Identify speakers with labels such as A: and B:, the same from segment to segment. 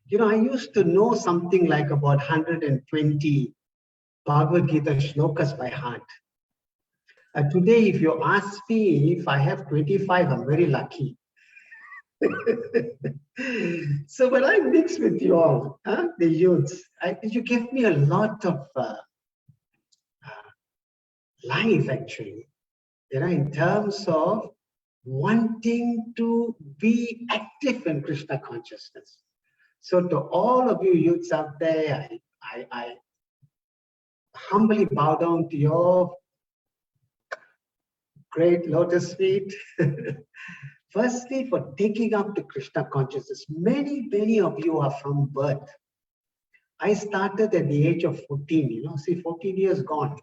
A: You know, I used to know something like about 120 Bhagavad Gita shlokas by heart. Today, if you ask me if I have 25, I'm very lucky. So when I mix with you all, the youths, you give me a lot of life, actually, you know, in terms of wanting to be active in Krishna consciousness. So to all of you youths out there, I humbly bow down to your great lotus feet. Firstly, for taking up to Krishna consciousness. Many of you are from birth. I started at the age of 14, you know, see, 14 years gone.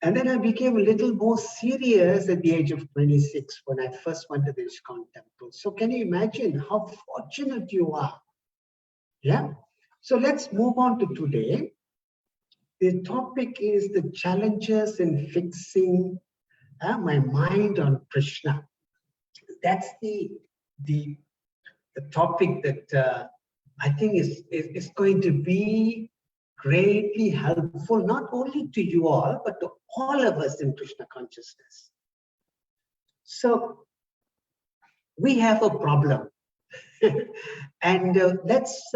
A: And then I became a little more serious at the age of 26 when I first went to the ISKCON temple. So can you imagine how fortunate you are? Yeah. So let's move on to today. The topic is the challenges in fixing my mind on Krishna. That's the topic that I think is going to be greatly helpful, not only to you all, but to all of us in Krishna consciousness. So we have a problem and let's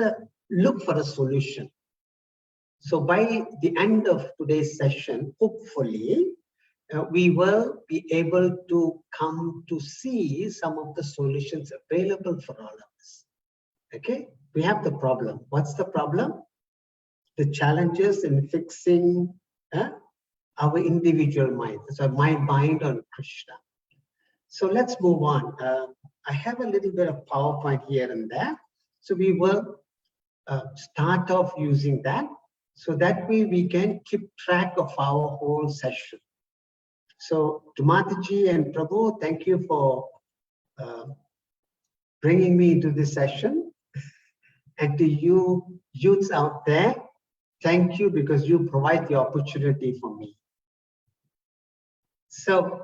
A: look for a solution. So by the end of today's session, hopefully, we will be able to come to see some of the solutions available for all of us. Okay, we have the problem. What's the problem? The challenges in fixing our individual mind. So my mind on Krishna. So let's move on. I have a little bit of PowerPoint here and there. So we will start off using that. So that way we can keep track of our whole session. So to Mataji and Prabhu, thank you for bringing me into this session. And to you youths out there, thank you because you provide the opportunity for me. So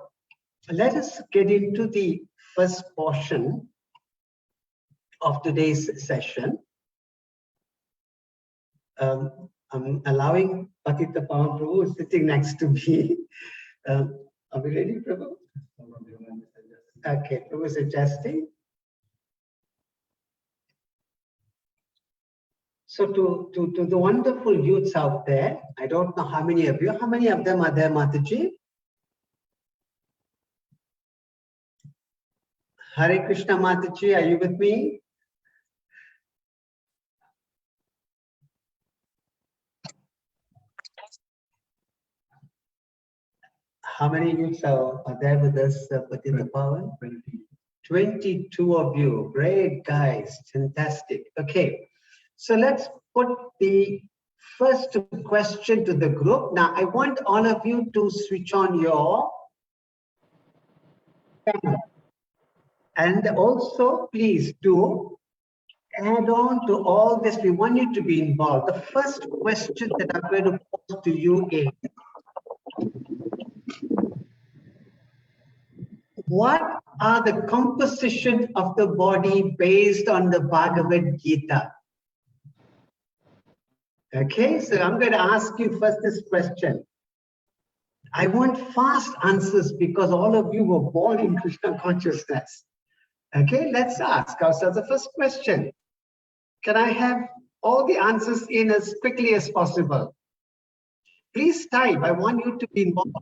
A: let us get into the first portion of today's session. I'm allowing Patita Pawan Prabhu sitting next to me. Are we ready, Prabhu? Okay, Prabhu is adjusting. So to the wonderful youths out there, I don't know how many of you, how many of them are there, Mataji? Hare Krishna, Mataji, are you with me? How many youths are there with us, Patita Pawan? 22 of you. Great, guys. Fantastic. Okay. So let's put the first question to the group. Now, I want all of you to switch on your camera. And also, please do add on to all this. We want you to be involved. The first question that I'm going to pose to you is, what are the composition of the body based on the Bhagavad Gita? Okay, so I'm going to ask you first this question. I want fast answers because all of you were born in Krishna consciousness. Okay, let's ask ourselves the first question. Can I have all the answers in as quickly as possible? Please type. I want you to be involved.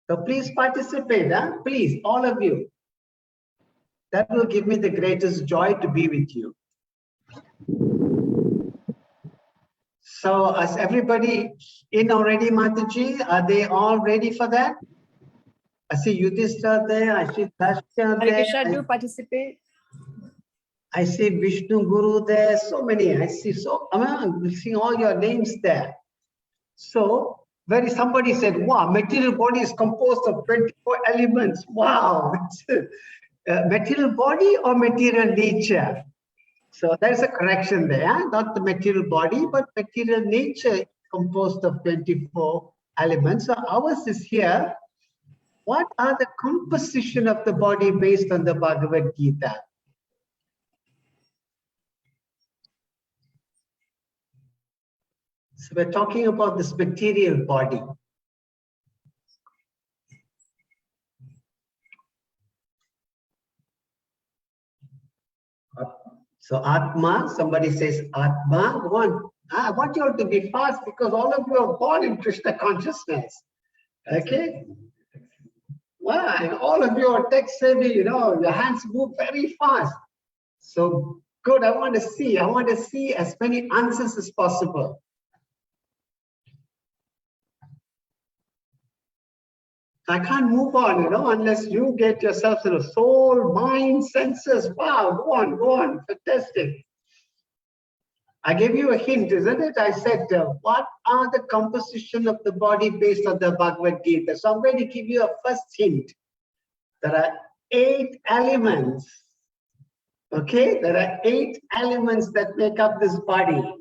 A: So please participate, please, all of you. That will give me the greatest joy to be with you. So is everybody in already, Mataji? Are they all ready for that? I see Yudhishthira there, I see Tasha there.
B: Hare Krishna, do participate.
A: I see Vishnu Guru there, so many. I see I'm seeing all your names there. So, somebody said, wow, material body is composed of 24 elements. Wow. Material body or material nature? So there's a correction there, not the material body, but material nature composed of 24 elements. So ours is here. What are the composition of the body based on the Bhagavad Gita? So we're talking about this material body. So Atma, somebody says Atma, go on. I want you all to be fast because all of you are born in Krishna consciousness. Okay? Well, and all of you are tech savvy, you know, your hands move very fast. So good, I want to see as many answers as possible. I can't move on, you know, unless you get yourself to the soul, mind, senses. Wow, go on, fantastic. I gave you a hint, isn't it? I said, what are the composition of the body based on the Bhagavad Gita? So I'm going to give you a first hint. There are 8 elements. Okay, there are 8 elements that make up this body.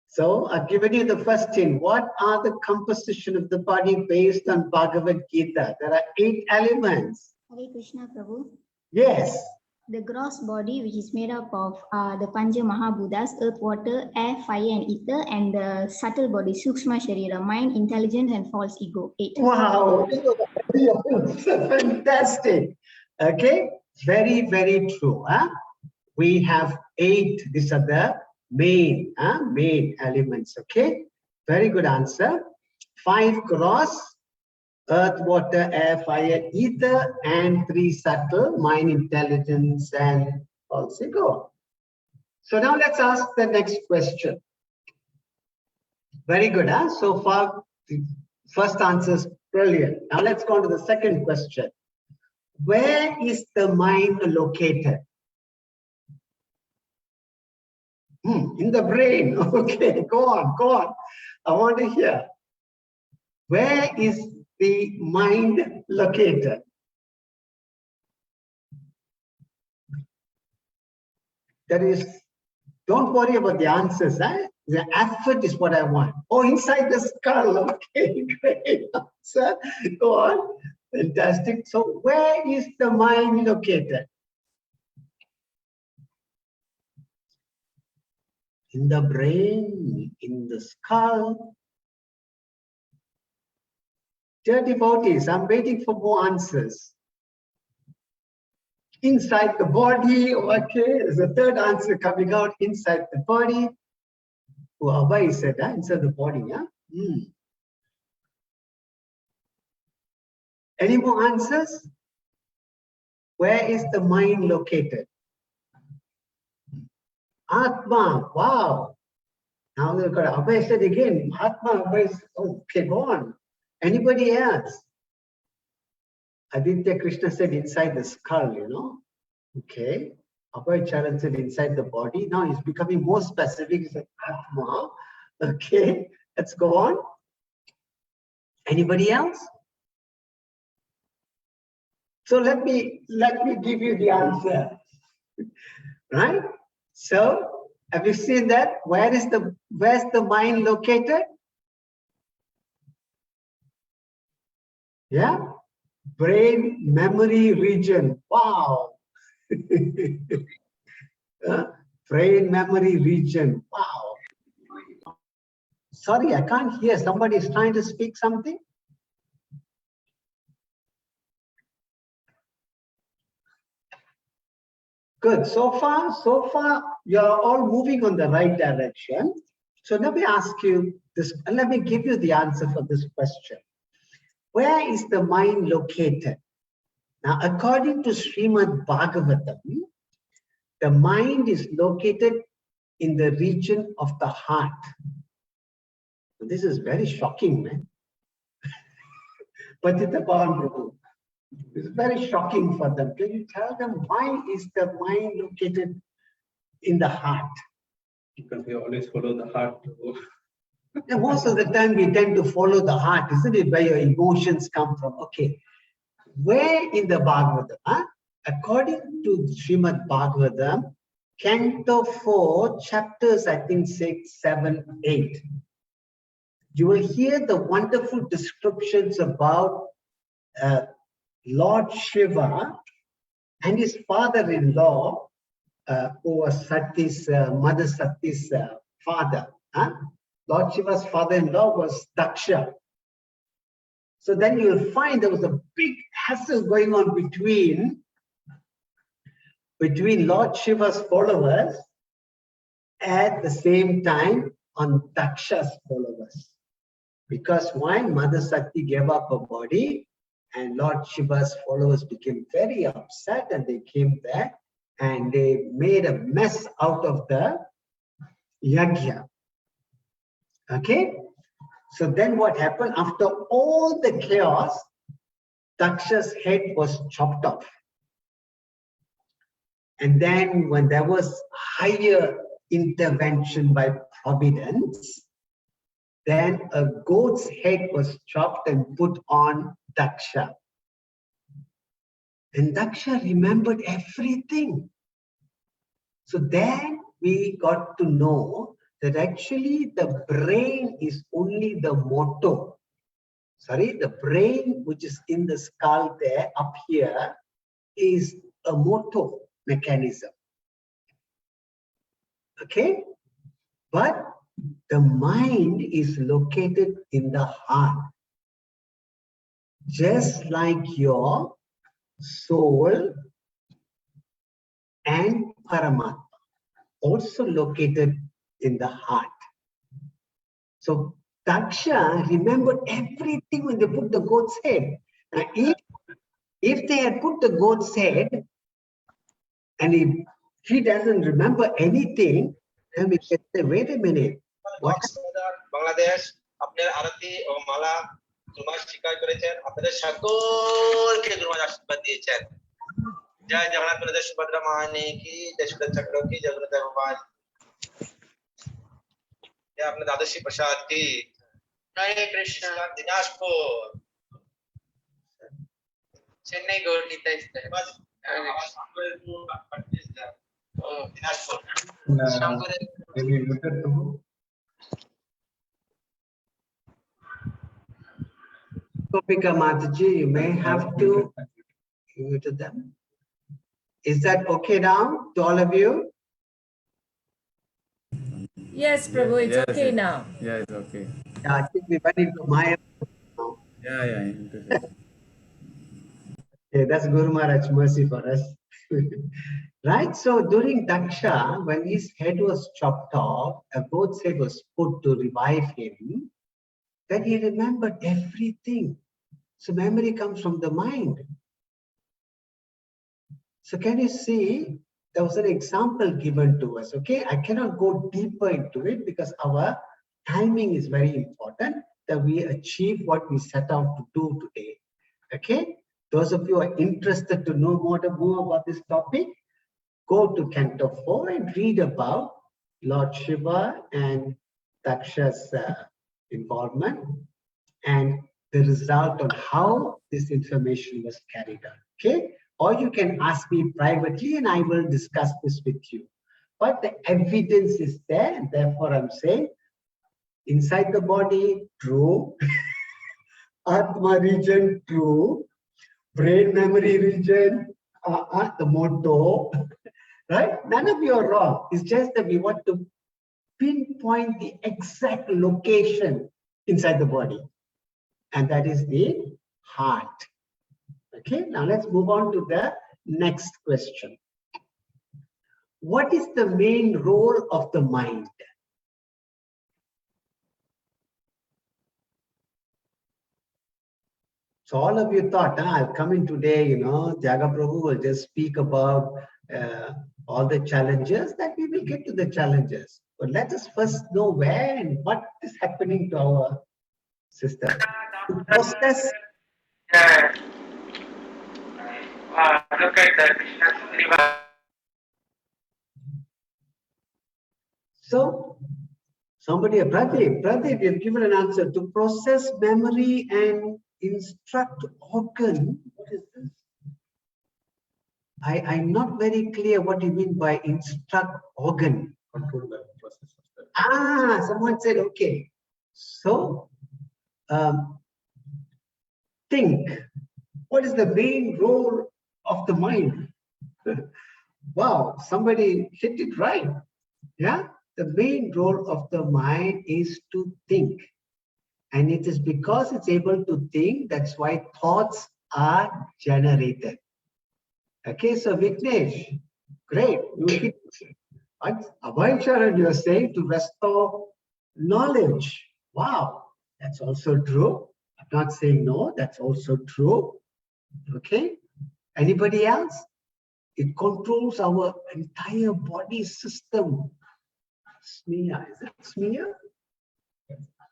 A: So I've given you the first hint. What are the composition of the body based on Bhagavad Gita? There are 8 elements.
B: Hare Krishna Prabhu.
A: Yes.
B: The gross body, which is made up of the Pancha Mahabhutas, earth, water, air, fire, and ether, and the subtle body, Sukshma Sharira, mind, intelligence, and false ego. 8.
A: Wow, fantastic. Okay, very, very true. Huh? We have 8. These are the main elements. Okay, very good answer. 5 gross: earth, water, air, fire, ether, and 3 subtle: mind, intelligence, and false ego. So now let's ask the next question. Very good, huh? So far, the first answer is brilliant. Now let's go on to the second question. Where is the mind located? In the brain. Okay, go on. I want to hear. Where is the mind located? That is, don't worry about the answers. The effort is what I want. Oh, inside the skull. Okay, great answer. Go on. Fantastic. So where is the mind located? In the brain, in the skull. Dear devotees, I'm waiting for more answers. Inside the body, okay, there's a third answer coming out, inside the body. Oh, Abhay said, inside the body, yeah? Any more answers? Where is the mind located? Atma, wow. Now we've got Abhay said again, Atma, Abhay said, okay, go on. Anybody else? Aditya Krishna said inside the skull, you know. Okay. Abhay Charan said inside the body. Now he's becoming more specific. He said Atma. Okay. Let's go on. Anybody else? So let me give you the answer. Right? So have you seen that? Where's the mind located? Yeah? Brain memory region. Wow. Brain memory region. Wow. Sorry, I can't hear. Somebody is trying to speak something. Good. So far, you're all moving on the right direction. So let me ask you this, and let me give you the answer for this question. Where is the mind located? Now, according to Srimad Bhagavatam, the mind is located in the region of the heart. This is very shocking, man. Patita Pavan Prabhu. It's very shocking for them. Can you tell them why is the mind located in the heart?
C: Because we always follow the heart.
A: And most of the time we tend to follow the heart, isn't it? Where your emotions come from. Okay. Where in the Bhagavatam? According to Srimad Bhagavatam, Canto 4, chapters, I think 6, 7, 8. You will hear the wonderful descriptions about Lord Shiva and his father-in-law who was Sati's, Mother Sati's father. Lord Shiva's father-in-law was Daksha. So then you'll find there was a big hassle going on between Lord Shiva's followers at the same time on Daksha's followers. Because one, Mother Sati gave up her body and Lord Shiva's followers became very upset and they came there and they made a mess out of the yagya. Okay? So then what happened? After all the chaos, Daksha's head was chopped off. And then when there was higher intervention by providence, then a goat's head was chopped and put on Daksha. And Daksha remembered everything. So then we got to know that actually the brain is only the motor. Sorry, the brain which is in the skull there up here is a motor mechanism. Okay? But the mind is located in the heart. Just like your soul and Paramatma, also located in the heart. So Daksha remembered everything when they put the goat's head. Now, if they had put the goat's head and if he doesn't remember anything, then we can say, wait a minute. What?
D: Bangladesh, আপনার আরতি ও মালা তোমার স্বীকার করেছেন, আপনাদের সকলকে গুরুমার আশীর্বাদ দিয়েছেন। জয় জগন্নাথ বলদেব সুভদ্রা মহারানী কি, জয় সুদর্শন চক্র কি, জগন্নাথ ভগবান जय अपने दादोशी प्रसाद की, हरे कृष्ण। दिनाजपुर, चेन्नई गौरनीता स्थित Dinajpur.
A: Gopika Mataji, you may have to mute them. Is that okay now to all of you?
E: Yes, Prabhu, it's
F: Yes,
E: okay
F: yes.
E: now.
F: Yeah, it's okay.
A: Yeah, I think we went into Mayapur now.
F: Yeah.
A: Okay, that's Guru Maharaj mercy for us. Right? So during Daksha, when his head was chopped off, a goat's head was put to revive him, then he remembered everything. So memory comes from the mind. So can you see, there was an example given to us, okay? I cannot go deeper into it because our timing is very important that we achieve what we set out to do today, okay? Those of you who are interested to know more about this topic, go to Canto 4 and read about Lord Shiva and Daksha's involvement and the result on how this information was carried out, okay? Or you can ask me privately and I will discuss this with you. But the evidence is there, and therefore I'm saying, inside the body, true. Atma region, true. Brain memory region, the motto, right? None of you are wrong. It's just that we want to pinpoint the exact location inside the body. And that is the heart. Okay, now let's move on to the next question. What is the main role of the mind? So all of you thought, I'll come in today, Tyaga Prabhu will just speak about all the challenges, that we will get to the challenges. But let us first know where and what is happening to our system. To process.
D: Look at the Krishna.
A: So, somebody, Pradeep, you've given an answer. To process memory and instruct organ. What is this? I'm not very clear what you mean by instruct organ.
C: Control the process of that.
A: Someone said, okay. So, think. What is the main role of the mind? Wow, somebody hit it right. Yeah, the main role of the mind is to think. And it is because it's able to think, that's why thoughts are generated. Okay, so Vignesh, great. You hit Abhay, you're saying to restore knowledge. Wow, that's also true. I'm not saying no, that's also true. Okay, anybody else? It controls our entire body system. Smear, is it smear?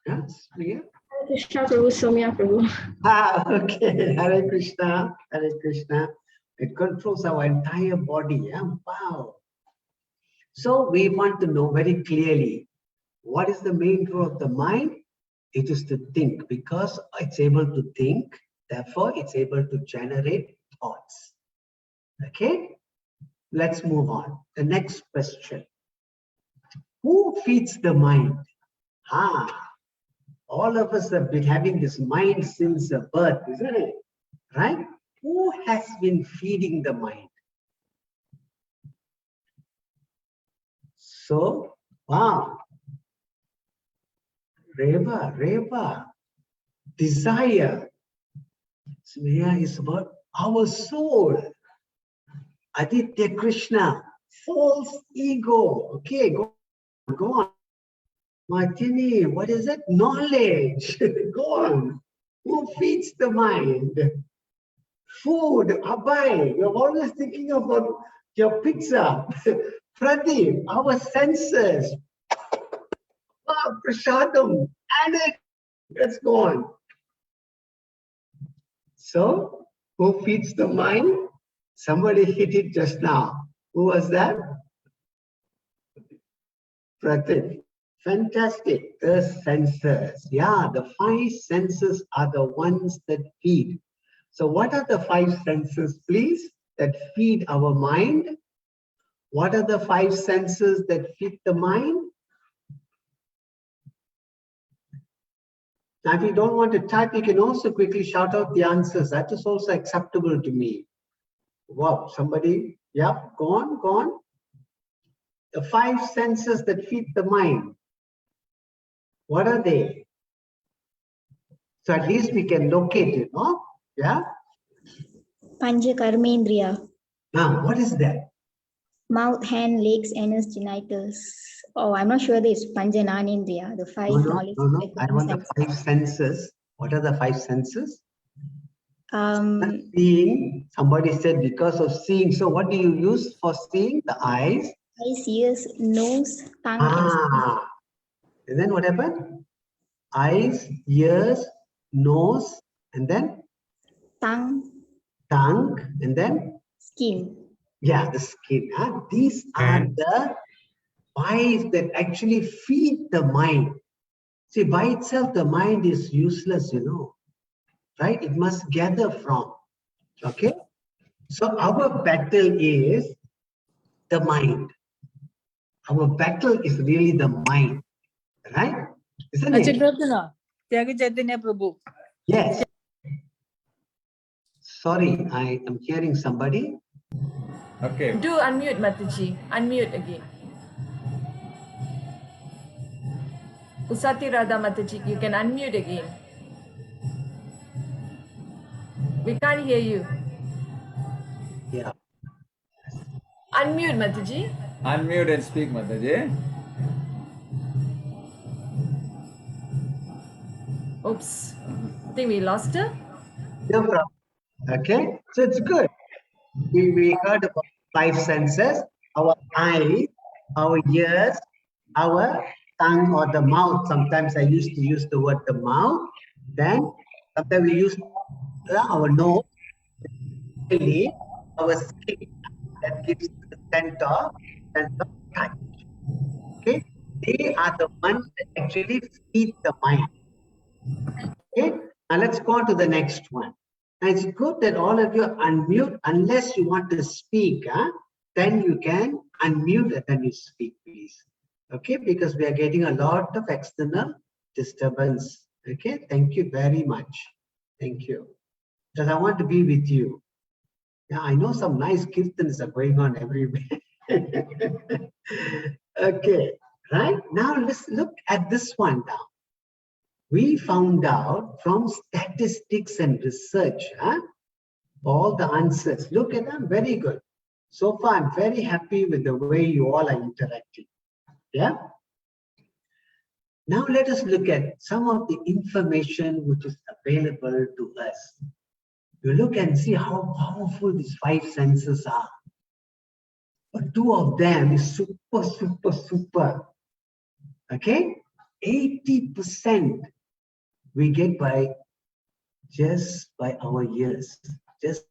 A: Yeah, smear.
B: Krishna Prabhu, Somya Prabhu.
A: Ah, okay. Hare Krishna, Hare Krishna. It controls our entire body. Yeah? Wow. So we want to know very clearly what is the main role of the mind? It is to think, because it's able to think, therefore it's able to generate thoughts. Okay, let's move on. The next question. Who feeds the mind? All of us have been having this mind since birth, isn't it? Right? Who has been feeding the mind? So, wow. Reva. Desire. Smeya is about our soul. Aditya Krishna, false ego. Okay, go on. Martini, what is it? Knowledge. Go on. Who feeds the mind? Food. Abhay, you're always thinking about your pizza. Pradeep, our senses. Prashadam, and it. Let's go on. So, who feeds the mind? Somebody hit it just now. Who was that? Pratik. Fantastic. The senses. Yeah, the 5 senses are the ones that feed. So what are the 5 senses, please, that feed our mind? What are the 5 senses that feed the mind? Now, if you don't want to type, you can also quickly shout out the answers. That is also acceptable to me. Wow, somebody, yeah, go on. The 5 senses that feed the mind. What are they? So at least we can locate it, no? Yeah?
B: Panja Karmendriya.
A: Now, what is that?
B: Mouth, hand, legs, anus, genitals. Oh, I'm not sure this Panja Nanendriya, the 5 knowledge.
A: No. I want the 5 senses. What are the 5 senses? Seeing. Somebody said because of seeing. So what do you use for seeing? The eyes?
B: Eyes, ears, nose, tongue, and skin.
A: And then what happened? Eyes, ears, nose, and then?
B: Tongue,
A: And then?
B: skin.
A: Yeah, the skin. These are the 5 that actually feed the mind. See, by itself, the mind is useless, right? It must gather from. Okay? So our battle is the mind. Our battle is really the mind. Right? Isn't it?
E: Tyaga Caitanya Prabhu.
A: Yes. Sorry, I am hearing somebody.
C: Okay.
E: Do unmute, Mataji. Unmute again. Usati Radha Mataji, you can unmute again. We can't hear you.
A: Yeah.
E: Unmute, Mataji.
C: Unmute and speak, Mataji.
E: Oops. I think we lost her.
A: No problem. Okay. So it's good. We heard about 5 senses. Our eyes, our ears, our tongue or the mouth. Sometimes I used to use the word the mouth. Then sometimes we use our nose, our skin that gives the sense of touch. Okay, they are the ones that actually feed the mind. Okay, now let's go on to the next one. Now it's good that all of you unmute unless you want to speak. Then you can unmute and then you speak, please. Okay, because we are getting a lot of external disturbance. Okay, thank you very much. Thank you. Because I want to be with you. Yeah, I know some nice kirtans are going on everywhere. Okay, right? Now let's look at this one now. We found out from statistics and research, all the answers. Look at them, very good. So far, I'm very happy with the way you all are interacting. Yeah? Now let us look at some of the information which is available to us. You look and see how powerful these 5 senses are. But 2 of them is super. Okay? 80% we get just by our ears, just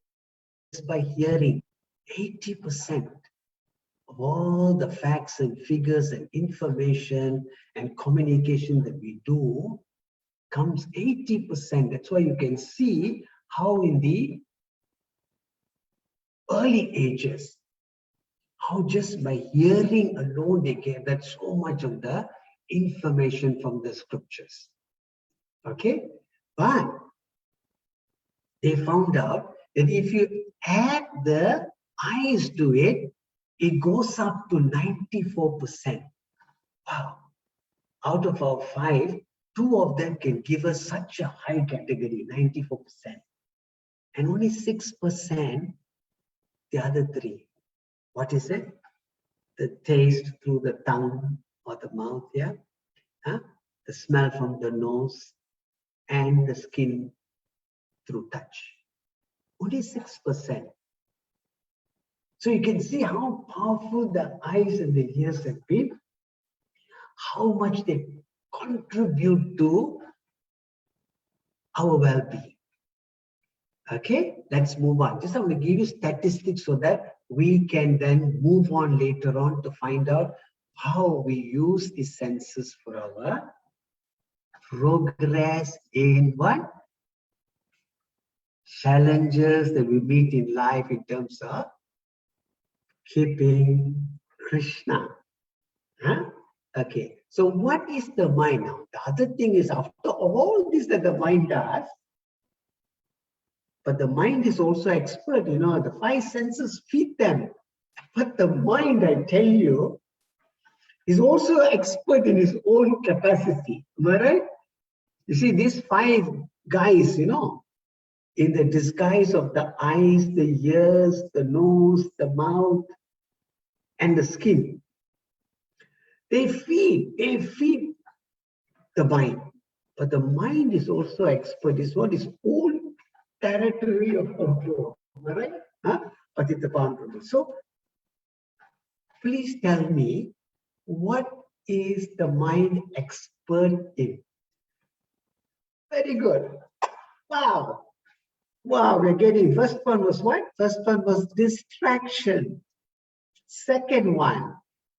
A: by hearing. 80% of all the facts and figures and information and communication that we do comes 80%. That's why you can see how in the early ages, how just by hearing alone they get that so much of the information from the scriptures. Okay? But they found out that if you add the eyes to it, it goes up to 94%. Wow. Out of our 5, 2 of them can give us such a high category, 94%. And only 6%, the other 3. What is it? The taste through the tongue or the mouth, yeah? The smell from the nose and the skin through touch. Only 6%. So you can see how powerful the eyes and the ears have been, how much they contribute to our well-being. Okay, let's move on. Just I'm going to give you statistics so that we can then move on later on to find out how we use the senses for our progress in what? Challenges that we meet in life in terms of keeping Krishna. Okay, so what is the mind now? The other thing is, after all this that the mind does, but the mind is also expert, you know, the 5 senses feed them. But the mind, I tell you, is also expert in his own capacity. Am I right? You see, these 5 guys, you know, in the disguise of the eyes, the ears, the nose, the mouth, and the skin, they feed the mind. But the mind is also expert. It's what his own territory of control. Am I right? Patita Prabhu. So, please tell me, what is the mind expert in? Very good. Wow. Wow, we're getting, first one was what? First one was distraction. Second one,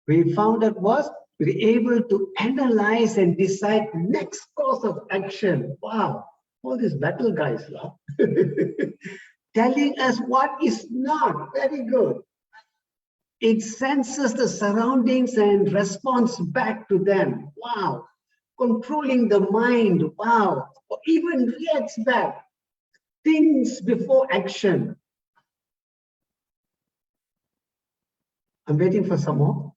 A: we found out was we're able to analyze and decide next course of action. Wow, all these battle guys, telling us what is not. Very good. It senses the surroundings and responds back to them. Wow. Controlling the mind. Wow. Or even reacts back. Things before action. I'm waiting for some more.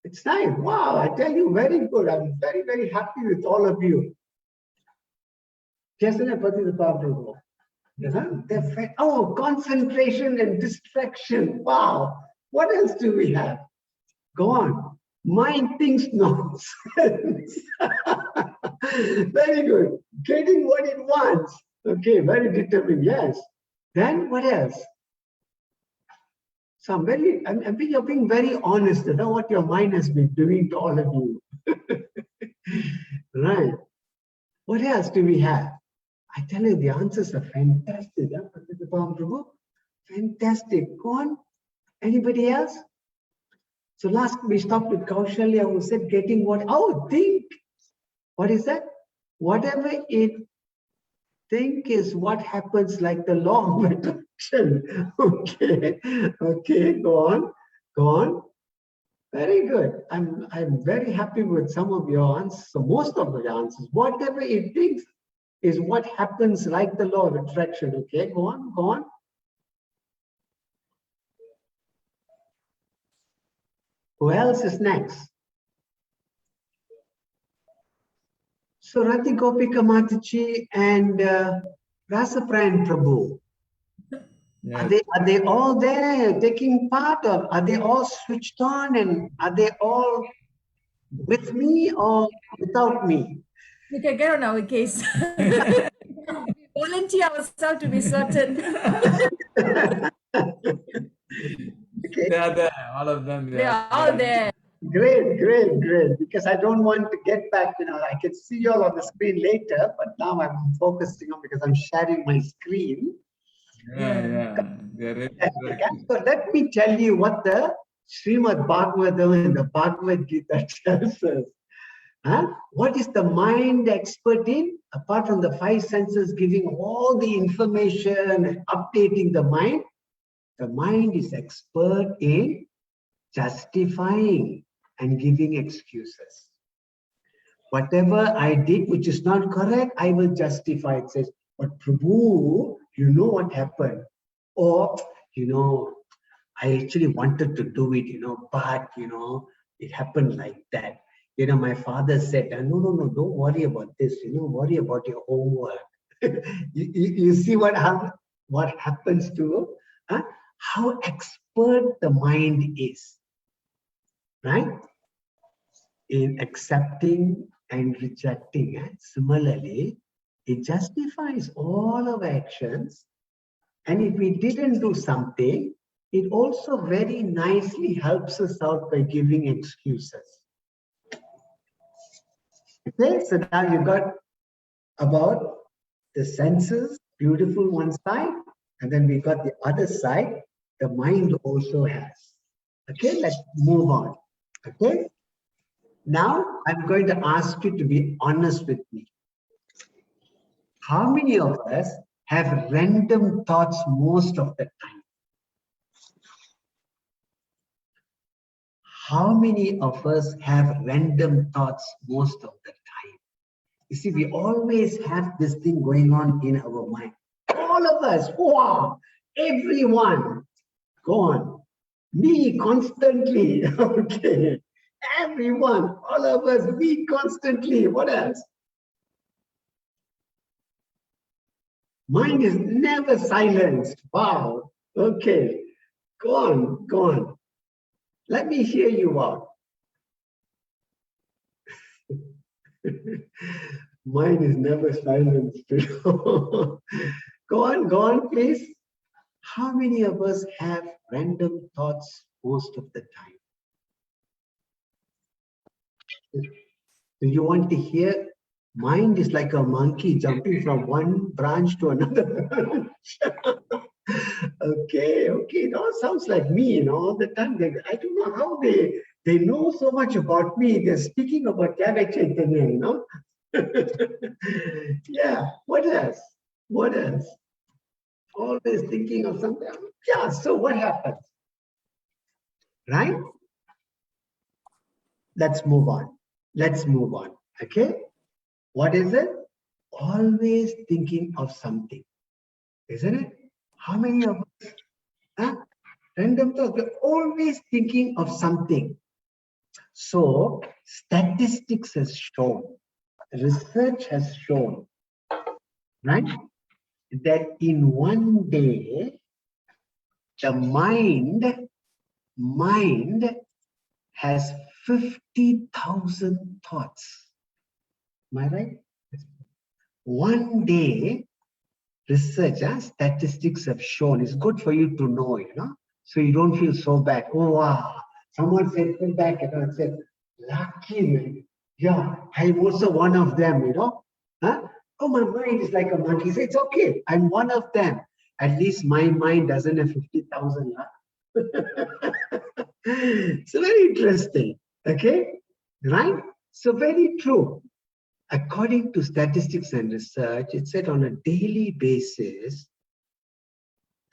A: It's nice. Wow, I tell you, very good. I'm very, very happy with all of you. Oh, concentration and distraction. Wow. What else do we have? Go on. Mind thinks nonsense. Very good. Getting what it wants. Okay, very determined. Yes. Then what else? So you're being very honest about what your mind has been doing to all of you. Right. What else do we have? I tell you, the answers are fantastic. Fantastic. Go on. Anybody else? So last we stopped with Kaushalya, who said getting what? Oh, think. What is that? Whatever it think is what happens, like the law of attraction. Okay. Okay, go on. Go on. Very good. I'm very happy with some of your answers, so most of the answers. Whatever it thinks, is what happens like the law of attraction. Okay, go on, go on. Who else is next? So Rati Gopika Mataji and Rasapran Prabhu.
C: Yes.
A: Are they all there taking part, or are they all switched on, and are they all with me or without me?
E: You can get on our case. We volunteer ourselves to be certain.
A: Okay,
C: They are there, all of them.
E: They are all there.
A: great, great, great. Because I don't want to get back, I can see you all on the screen later, but now I'm focusing on, because I'm sharing my screen.
C: Yeah. They are ready to practice.
A: So let me tell you what the Srimad Bhagavatam and the Bhagavad Gita tells us. What is the mind expert in? Apart from the five senses giving all the information and updating the mind is expert in justifying and giving excuses. Whatever I did which is not correct, I will justify. It says, but Prabhu, you know what happened? Or, I actually wanted to do it, but, it happened like that. My father said, no, don't worry about this, worry about your homework. you see what happens to how expert the mind is, right? In accepting and rejecting. And similarly, it justifies all our actions. And if we didn't do something, it also very nicely helps us out by giving excuses. Okay, so now you got about the senses, beautiful one side, and then we got the other side, the mind also has. Okay, let's move on. Okay, now I'm going to ask you to be honest with me. How many of us have random thoughts most of the time? How many of us have random thoughts most of the time? You see, we always have this thing going on in our mind. All of us, wow, everyone, go on. Me constantly, okay. Everyone, all of us, me constantly. What else? Mind is never silenced. Wow, okay. Go on, go on. Let me hear you out. Mine is never silenced. Go on, please. How many of us have random thoughts most of the time? Do you want to hear? Mind is like a monkey jumping from one branch to another branch. Okay, it all sounds like me, all the time. I don't know how they know so much about me. They're speaking about Tyaga Caitanya, Yeah, what else? What else? Always thinking of something. Yeah, so what happens? Right? Let's move on. Okay? What is it? Always thinking of something. Isn't it? How many of us? Random thoughts. We're always thinking of something. So, statistics has shown, research has shown, right, that in one day, the mind has 50,000 thoughts. Am I right? One day, research, statistics have shown, it's good for you to know, so you don't feel so bad. Oh, wow. Someone said, feel back, and said, lucky, man. Yeah, I'm also one of them, Oh, my mind is like a monkey. So it's okay. I'm one of them. At least my mind doesn't have 50,000. It's very interesting. Okay? Right? So very true. According to statistics and research, it said on a daily basis,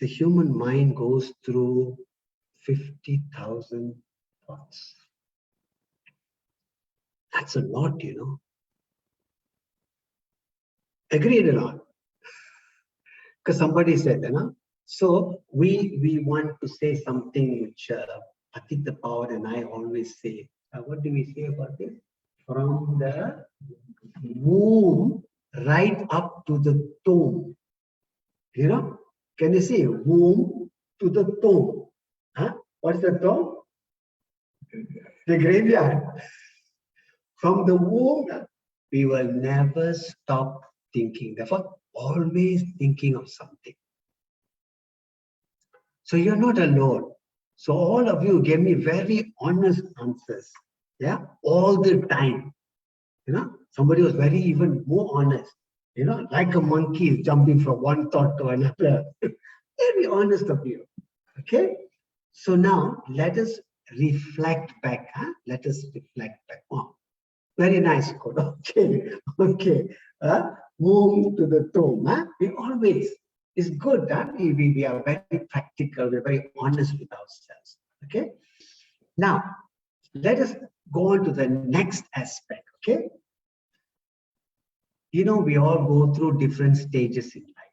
A: the human mind goes through 50,000 thoughts. That's a lot, Agreed or not? Because somebody said, you know, so we want to say something which Atita Power and I always say. What do we say about this? From the womb right up to the tomb. You know, can you see womb to the tomb? Huh? What's the tomb? The graveyard. From the womb, we will never stop thinking. Therefore, always thinking of something. So you're not alone. So all of you gave me very honest answers. Yeah, all the time. You know, somebody was very even more honest. You know, like a monkey jumping from one thought to another. Very honest of you. Okay. So now let us reflect back. Huh? Let us reflect back. Oh, very nice quote. Okay. Okay. Move to the tomb. Huh? We always, it's good. Huh? We are very practical. We're very honest with ourselves. Okay. Now, let us go on to the next aspect. Okay. You know, we all go through different stages in life.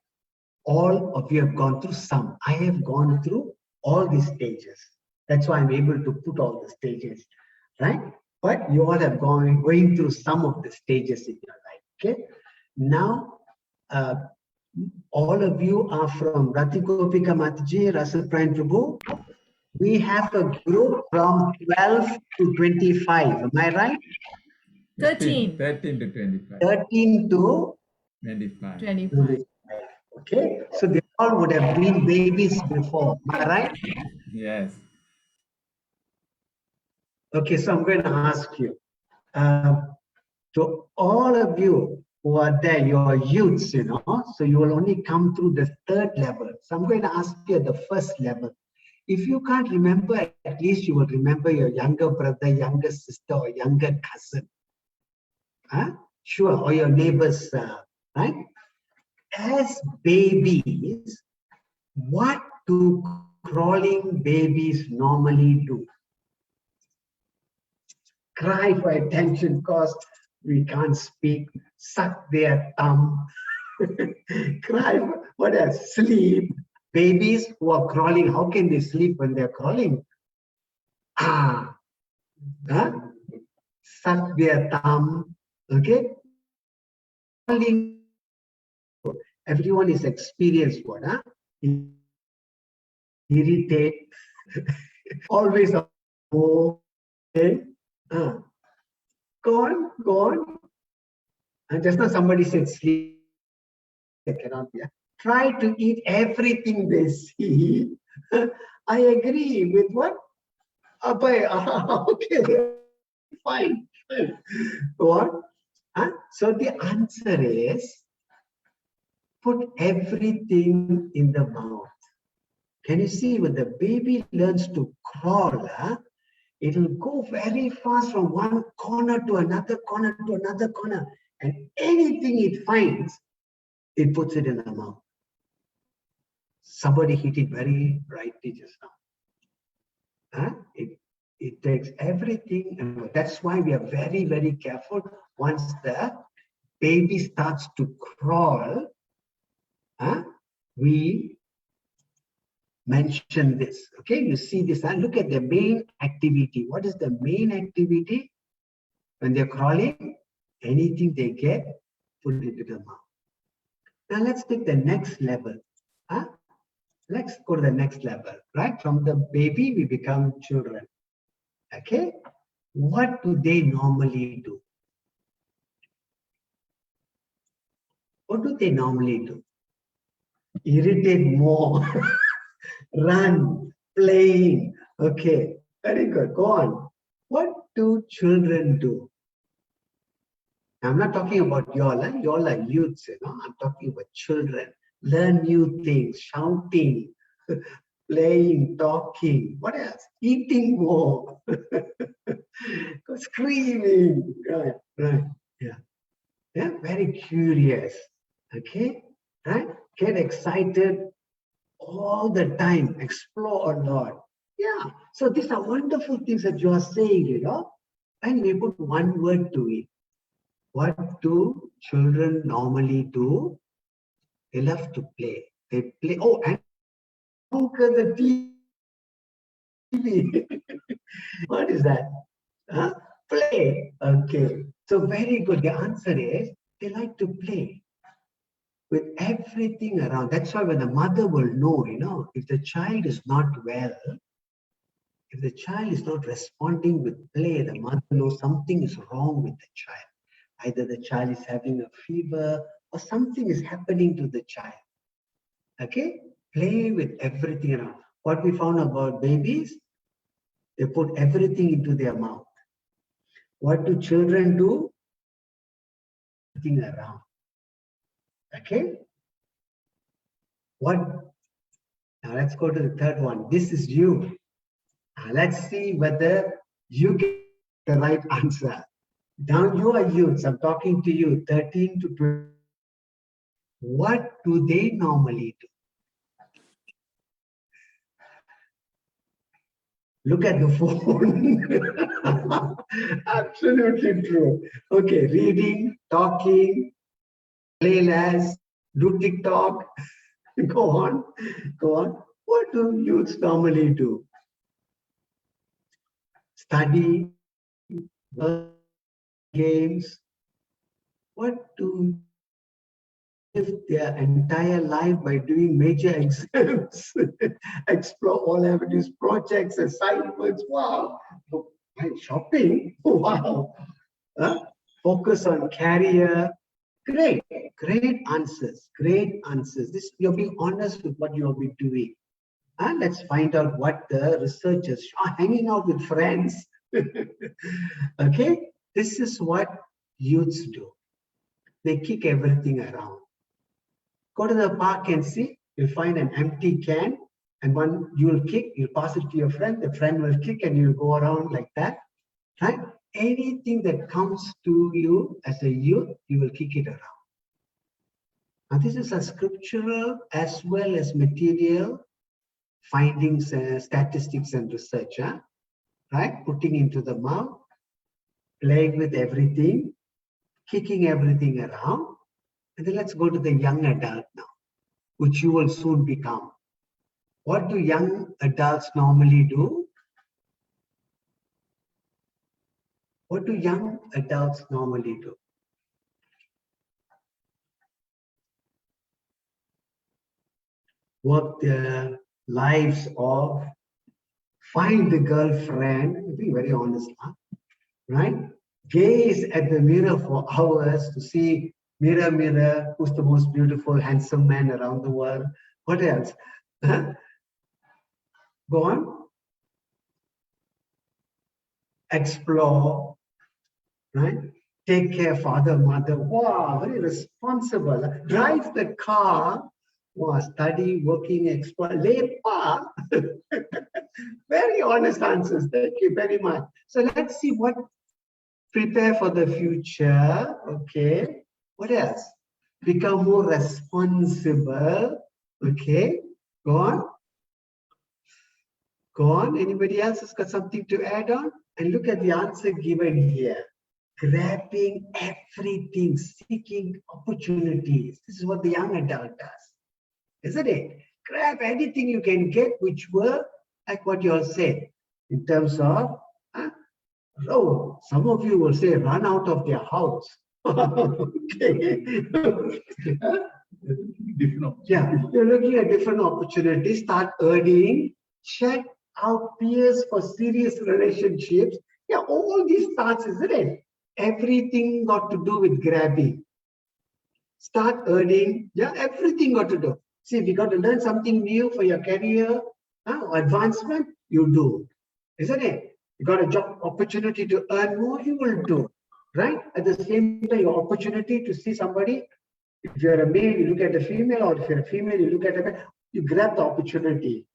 A: All of you have gone through some. I have gone through all these stages. That's why I'm able to put all the stages, right? But you all have going through some of the stages in your life, okay? Now, all of you are from Ratikopika Mataji, Russell Prime Prabhu. We have a group from 12 to 25. Am I right?
E: 13.
C: 13 to 25.
A: 13 to
C: 25.
E: 25.
A: Okay, so they all would have been babies before. Am I right?
C: Yes.
A: Okay, so I'm going to ask you, to all of you who are there, you're youths, you know, so you will only come through the third level. So I'm going to ask you at the first level. If you can't remember, at least you will remember your younger brother, younger sister, or younger cousin. Huh? Sure, or your neighbors, right? As babies, what do crawling babies normally do? Cry for attention because we can't speak, suck their thumb, cry, what else? Sleep. Babies who are crawling, how can they sleep when they're crawling? Huh? Suck their thumb, okay? Everyone is experienced what? Huh? Irritate, always okay? Go on. And just now somebody said sleep. They cannot be. Try to eat everything they see. I agree with what? Okay, fine. Go on. So the answer is put everything in the mouth. Can you see when the baby learns to crawl, it will go very fast from one corner to another corner to another corner. And anything it finds, it puts it in the mouth. Somebody hit it very brightly just now. It takes everything, and that's why we are very, very careful. Once the baby starts to crawl, we mention this. Okay, you see this, and look at the main activity. What is the main activity? When they're crawling, anything they get, put it in the mouth. Now let's take the next level. Let's go to the next level, right? From the baby, we become children. Okay? What do they normally do? What do they normally do? Irritate more. Run, playing. Okay, very good. Go on. What do children do? I'm not talking about y'all. Y'all are youths, you know. I'm talking about children. Learn new things, shouting, playing, talking. What else? Eating more. Screaming. Right. Yeah, very curious. Okay, right? Get excited all the time, explore a lot. Yeah, so these are wonderful things that you are saying, you know, and we put one word to it. What do children normally do? They love to play. They play. Oh, and conquer the TV. What is that? Huh? Play. Okay. So very good. The answer is they like to play with everything around. That's why when the mother will know, if the child is not well, if the child is not responding with play, the mother knows something is wrong with the child. Either the child is having a fever or something is happening to the child. Okay? Play with everything around. What we found about babies, they put everything into their mouth. What do children do? Everything around. Okay? Now let's go to the third one. This is you. Now let's see whether you get the right answer. Now you are youths. I'm talking to you, 13 to 20. What do they normally do? Look at the phone. Absolutely true. Okay, reading, talking, play less, do TikTok. Go on. What do youths normally do? Study, games. What do live their entire life by doing major exams, explore all avenues, projects, assignments? Wow. Shopping? Wow. Focus on career. Great answers. This, you're being honest with what you'll be doing. And let's find out what the researchers are hanging out with friends. Okay, this is what youths do. They kick everything around. Go to the park and see, you'll find an empty can, and one you'll kick, you'll pass it to your friend, the friend will kick, and you'll go around like that. Right? Anything that comes to you as a youth, you will kick it around. Now, this is a scriptural as well as material findings, statistics, and research. Right? Putting into the mouth, playing with everything, kicking everything around. And then let's go to the young adult now, which you will soon become. What do young adults normally do? What do young adults normally do? Work their lives off, find the girlfriend, be very honest, right? Gaze at the mirror for hours to see, mirror, mirror, who's the most beautiful, handsome man around the world? What else? Go on. Explore, right? Take care, father, mother. Wow, very responsible. Drive the car. Wow, study, working, explore, lepa. Very honest answers. Thank you very much. So let's see what prepare for the future. Okay. What else? Become more responsible. Okay. Go on. Go on. Anybody else has got something to add on? And look at the answer given here. Grabbing everything, seeking opportunities. This is what the young adult does, isn't it? Grab anything you can get, which were like what you all said, in terms of, oh, some of you will say, run out of their house. Okay. Yeah, you're looking at different opportunities, start earning, check out peers for serious relationships. Yeah, all these starts, isn't it? Everything got to do with grabbing. Start earning. Yeah, everything got to do. See, if you got to learn something new for your career or advancement, you do. Isn't it? You got a job opportunity to earn more, you will do. Right? At the same time, your opportunity to see somebody, if you're a male, you look at a female, or if you're a female, you look at a male, you grab the opportunity.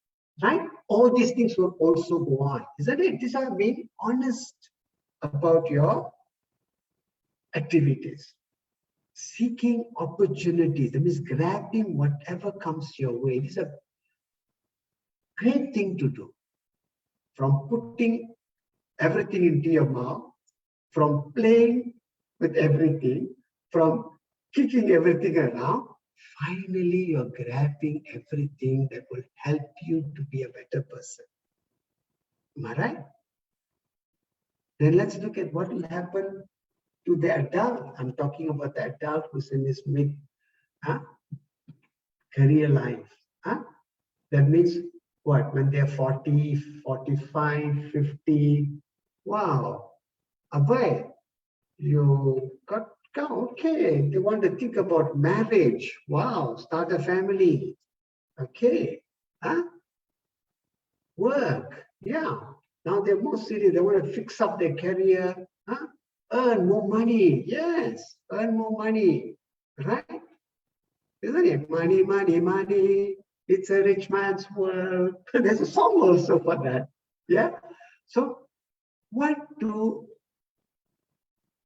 A: Right? All these things will also go on. Isn't it? These are being honest about your activities. Seeking opportunities, that means grabbing whatever comes your way. This is a great thing to do. From putting everything into your mouth, from playing with everything, from kicking everything around, finally you're grabbing everything that will help you to be a better person. Am I right? Then let's look at what will happen to the adult. I'm talking about the adult who's in his mid career life. That means what? When they're 40, 45, 50. Wow. Abhay, you got, okay. They want to think about marriage. Wow. Start a family. Okay. Work. Yeah. Now they're more serious. They want to fix up their career. Earn more money. Yes. Earn more money. Right? Isn't it? Money, money, money. It's a rich man's world. There's a song also for that. Yeah. So what do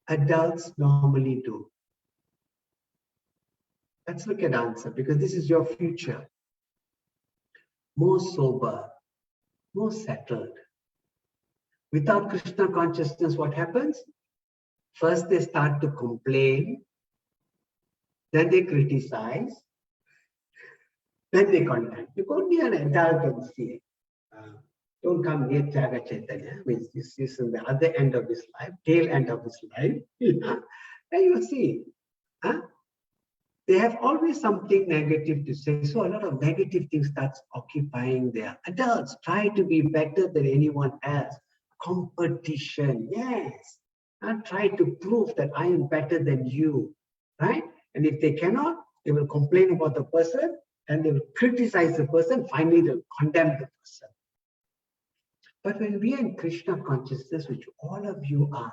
A: adults normally do? Let's look at answer, because this is your future. More sober, more settled. Without Krishna consciousness, what happens? First, they start to complain. Then they criticize. Then they condemn. You go near an adult and see. Don't come near Tyaga Caitanya. Means this is in the other end of his life, tail end of his life. And you see, they have always something negative to say. So a lot of negative things starts occupying their adults. Try to be better than anyone else. Competition, yes. And try to prove that I am better than you, right? And if they cannot, they will complain about the person and they will criticize the person. Finally, they'll condemn the person. But when we are in Krishna consciousness, which all of you are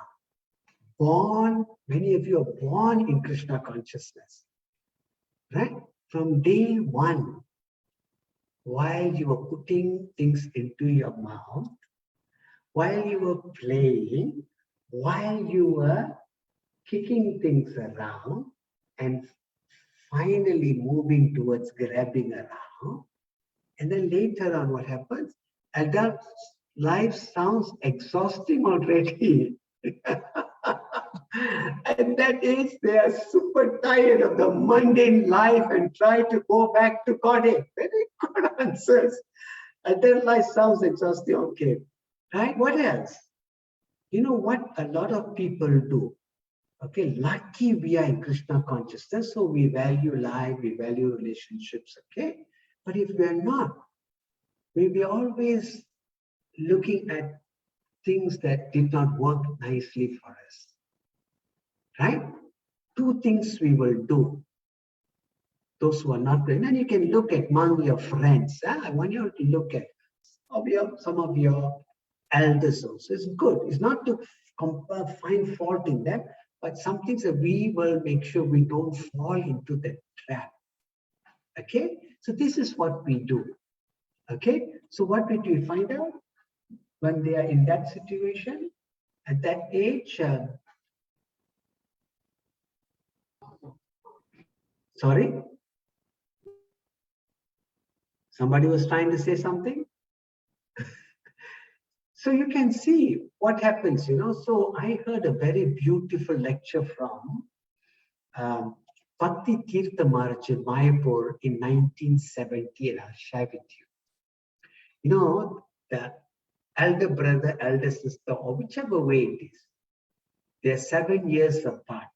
A: born, many of you are born in Krishna consciousness, right? From day one, while you were putting things into your mouth, while you were playing, while you were kicking things around, and finally moving towards grabbing around, and then later on what happens? Adult life sounds exhausting already. And that is, they are super tired of the mundane life and try to go back to Godhead. Very good answers. Adult life sounds exhausting, okay. Right? What else? You know what a lot of people do? Okay, lucky we are in Krishna consciousness, so we value life, we value relationships, okay? But if we are not, we'll be always looking at things that did not work nicely for us, right? Two things we will do. Those who are not good, and you can look at among your friends. I want you to look at some of your elders also. It's good. It's not to find fault in them, but some things that we will make sure we don't fall into the trap. Okay? So this is what we do. Okay? So what did we find out? When they are in that situation, at that age, sorry? Somebody was trying to say something? So you can see what happens, you know. So I heard a very beautiful lecture from Bhakti Maharaj in Mayapur in 1970, and I'll share with you. You know, the elder brother, elder sister, or whichever way it is, they're 7 years apart.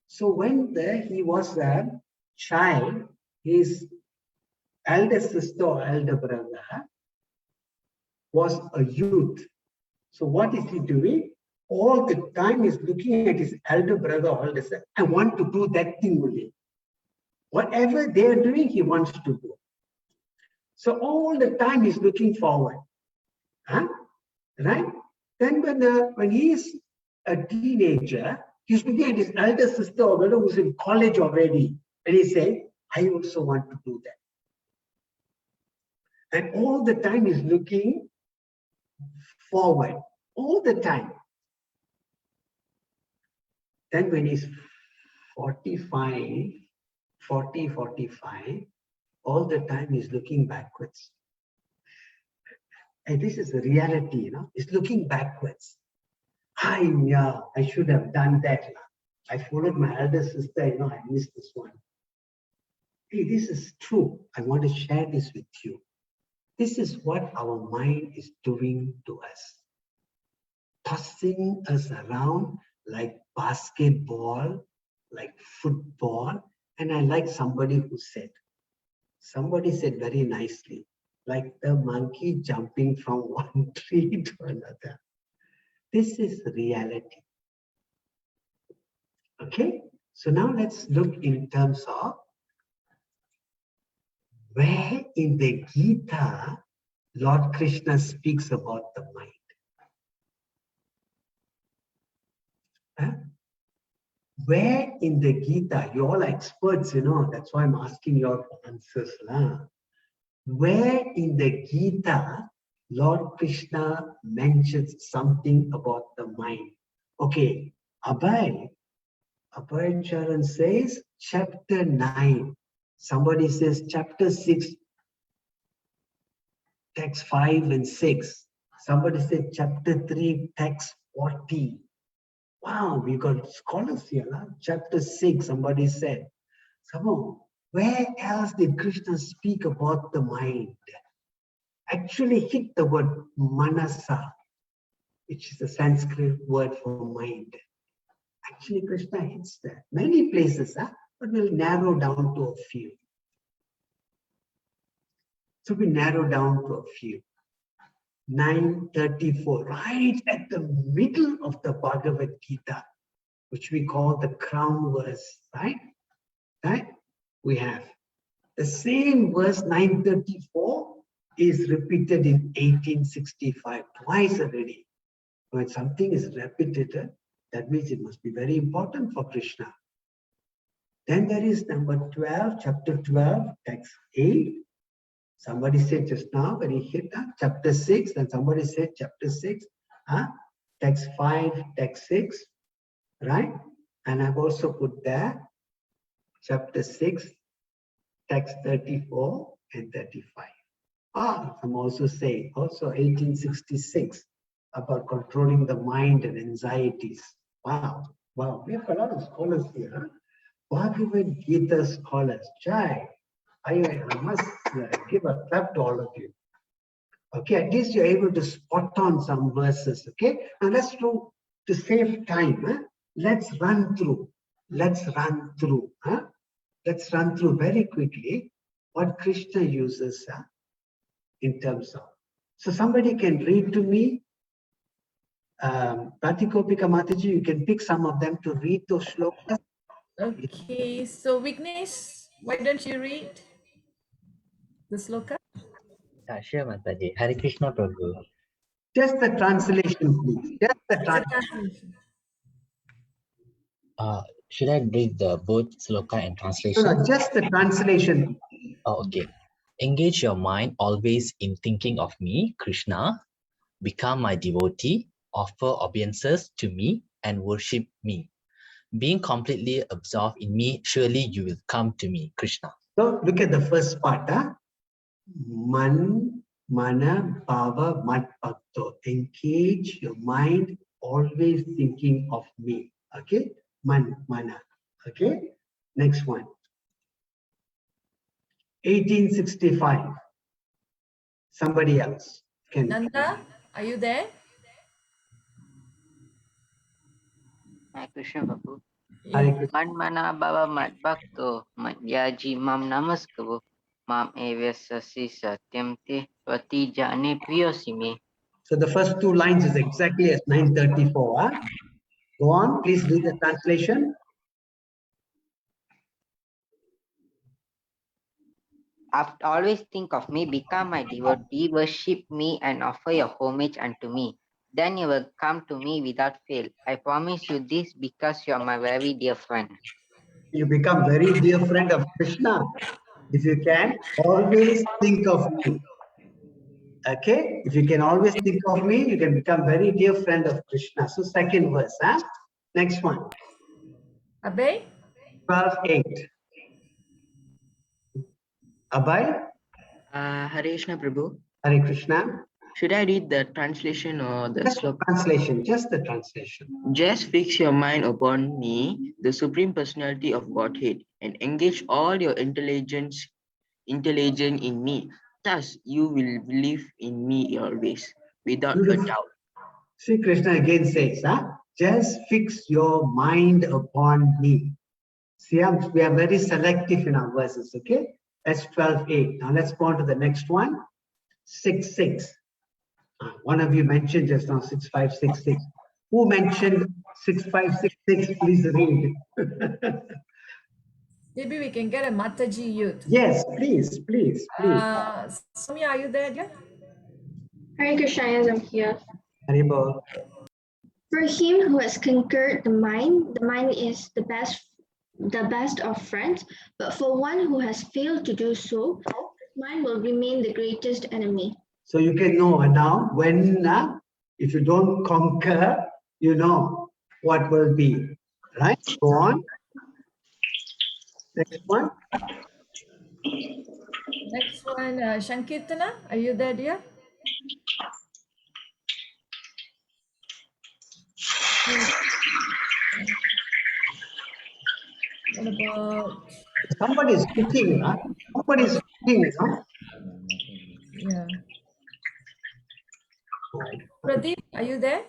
A: So when he was a child, his elder sister or elder brother was a youth. So what is he doing? All the time he's looking at his elder brother or elder sister. I want to do that thing only. Whatever they're doing, he wants to do. So all the time he's looking forward. Right? Then when he's a teenager, he's looking at his elder sister or brother who's in college already. And he's saying, I also want to do that. And all the time he's looking forward. All the time. Then when he's 45, all the time he's looking backwards. And this is the reality, you know, he's looking backwards. I should have done that. I followed my elder sister, I missed this one. Hey, this is true. I want to share this with you. This is what our mind is doing to us. Tossing us around like basketball, like football. And I like somebody said very nicely, like the monkey jumping from one tree to another. This is reality. Okay, so now let's look in terms of where in the Gita Lord Krishna speaks about the mind. Huh? Where in the Gita, you all are experts, that's why I'm asking your answers. Where in the Gita Lord Krishna mentions something about the mind? Okay, Abhay Charan says chapter 9. Somebody says chapter 6, text 5 and 6. Somebody said chapter 3, text 40. Wow, we got scholars here. Huh? Chapter 6, somebody said. Somehow, where else did Krishna speak about the mind? Actually hit the word manasa, which is a Sanskrit word for mind. Actually, Krishna hits there. Many places, but we'll narrow down to a few. So we narrow down to a few. 934, right at the middle of the Bhagavad Gita, which we call the crown verse, right? Right? We have the same verse 934 is repeated in 1865, twice already. When something is repeated, that means it must be very important for Krishna. Then there is number 12, chapter 12, text 8. Somebody said just now, when he hit chapter 6, then somebody said chapter 6, text 5, text 6, right? And I've also put there chapter 6, text 34 and 35. I'm also saying, also 1866, about controlling the mind and anxieties. Wow, we have a lot of scholars here. Bhagavad Gita scholars, Jai. I must give a clap to all of you. Okay, at least you're able to spot on some verses. Okay, now let's do, to save time. Let's run through. Let's run through very quickly what Krishna uses in terms of. So somebody can read to me. Pratikopika Mataji, you can pick some of them to read those shlokas.
E: Okay, so Vignesh, why don't you read the sloka?
F: Sure, Mataji. Hare Krishna Prabhu.
A: Just the translation, please. Just the translation.
F: Should I read the both sloka and translation?
A: No, just the translation.
F: Oh, okay. Engage your mind always in thinking of me, Krishna. Become my devotee. Offer obeisances to me and worship me. Being completely absorbed in me, surely you will come to me, Krishna.
A: So look at the first part. Man, mana, bhava, mat, bhakto. Engage your mind always thinking of me. Okay? Man, mana. Okay? Next one. 1865. Somebody else. Can.
E: Nanda, are you there?
G: Hare Krishna Prabhu.
A: Hare Krishna.
G: Man mana bhava mat bhakto mat yaji mam namaskavo mam evyasasi satyam te svati jane priyosime.
A: So the first two lines is exactly as 934. Go on, please read the translation.
G: After always think of me, become my devotee, worship me and offer your homage unto me. Then you will come to me without fail. I promise you this because you are my very dear friend.
A: You become very dear friend of Krishna. If you can, always think of me. Okay? If you can always think of me, you can become very dear friend of Krishna. So second verse. Next one.
E: Abhay?
A: 12:8. Abhay?
G: Hare Krishna Prabhu.
A: Hare Krishna.
H: Should I read the translation or the
A: Just the
H: sloka?
A: translation, just the translation.
H: Just fix your mind upon me, the Supreme Personality of Godhead, and engage all your intelligence in me. Thus, you will believe in me always, without a
A: Beautiful.
H: doubt.
A: See, Krishna again says, just fix your mind upon me. See, we are very selective in our verses, okay? That's 12:8. Now let's go on to the next one. 6:6. One of you mentioned just now 6566. Who mentioned 6566? Please read.
E: Maybe we can get a Mataji youth.
A: Yes, please.
E: Swami, are you there, dear?
I: Hare Krishna, yes, I'm here.
A: Haribol.
I: For him who has conquered the mind is the best of friends. But for one who has failed to do so, mind will remain the greatest enemy.
A: So you can know now when, if you don't conquer, you know what will be. Right? Go on. Next one.
E: Next one, Shankirtana, are you there, dear? What about?
A: Somebody is speaking. Somebody is speaking.
E: Yeah. Pradeep, are you there?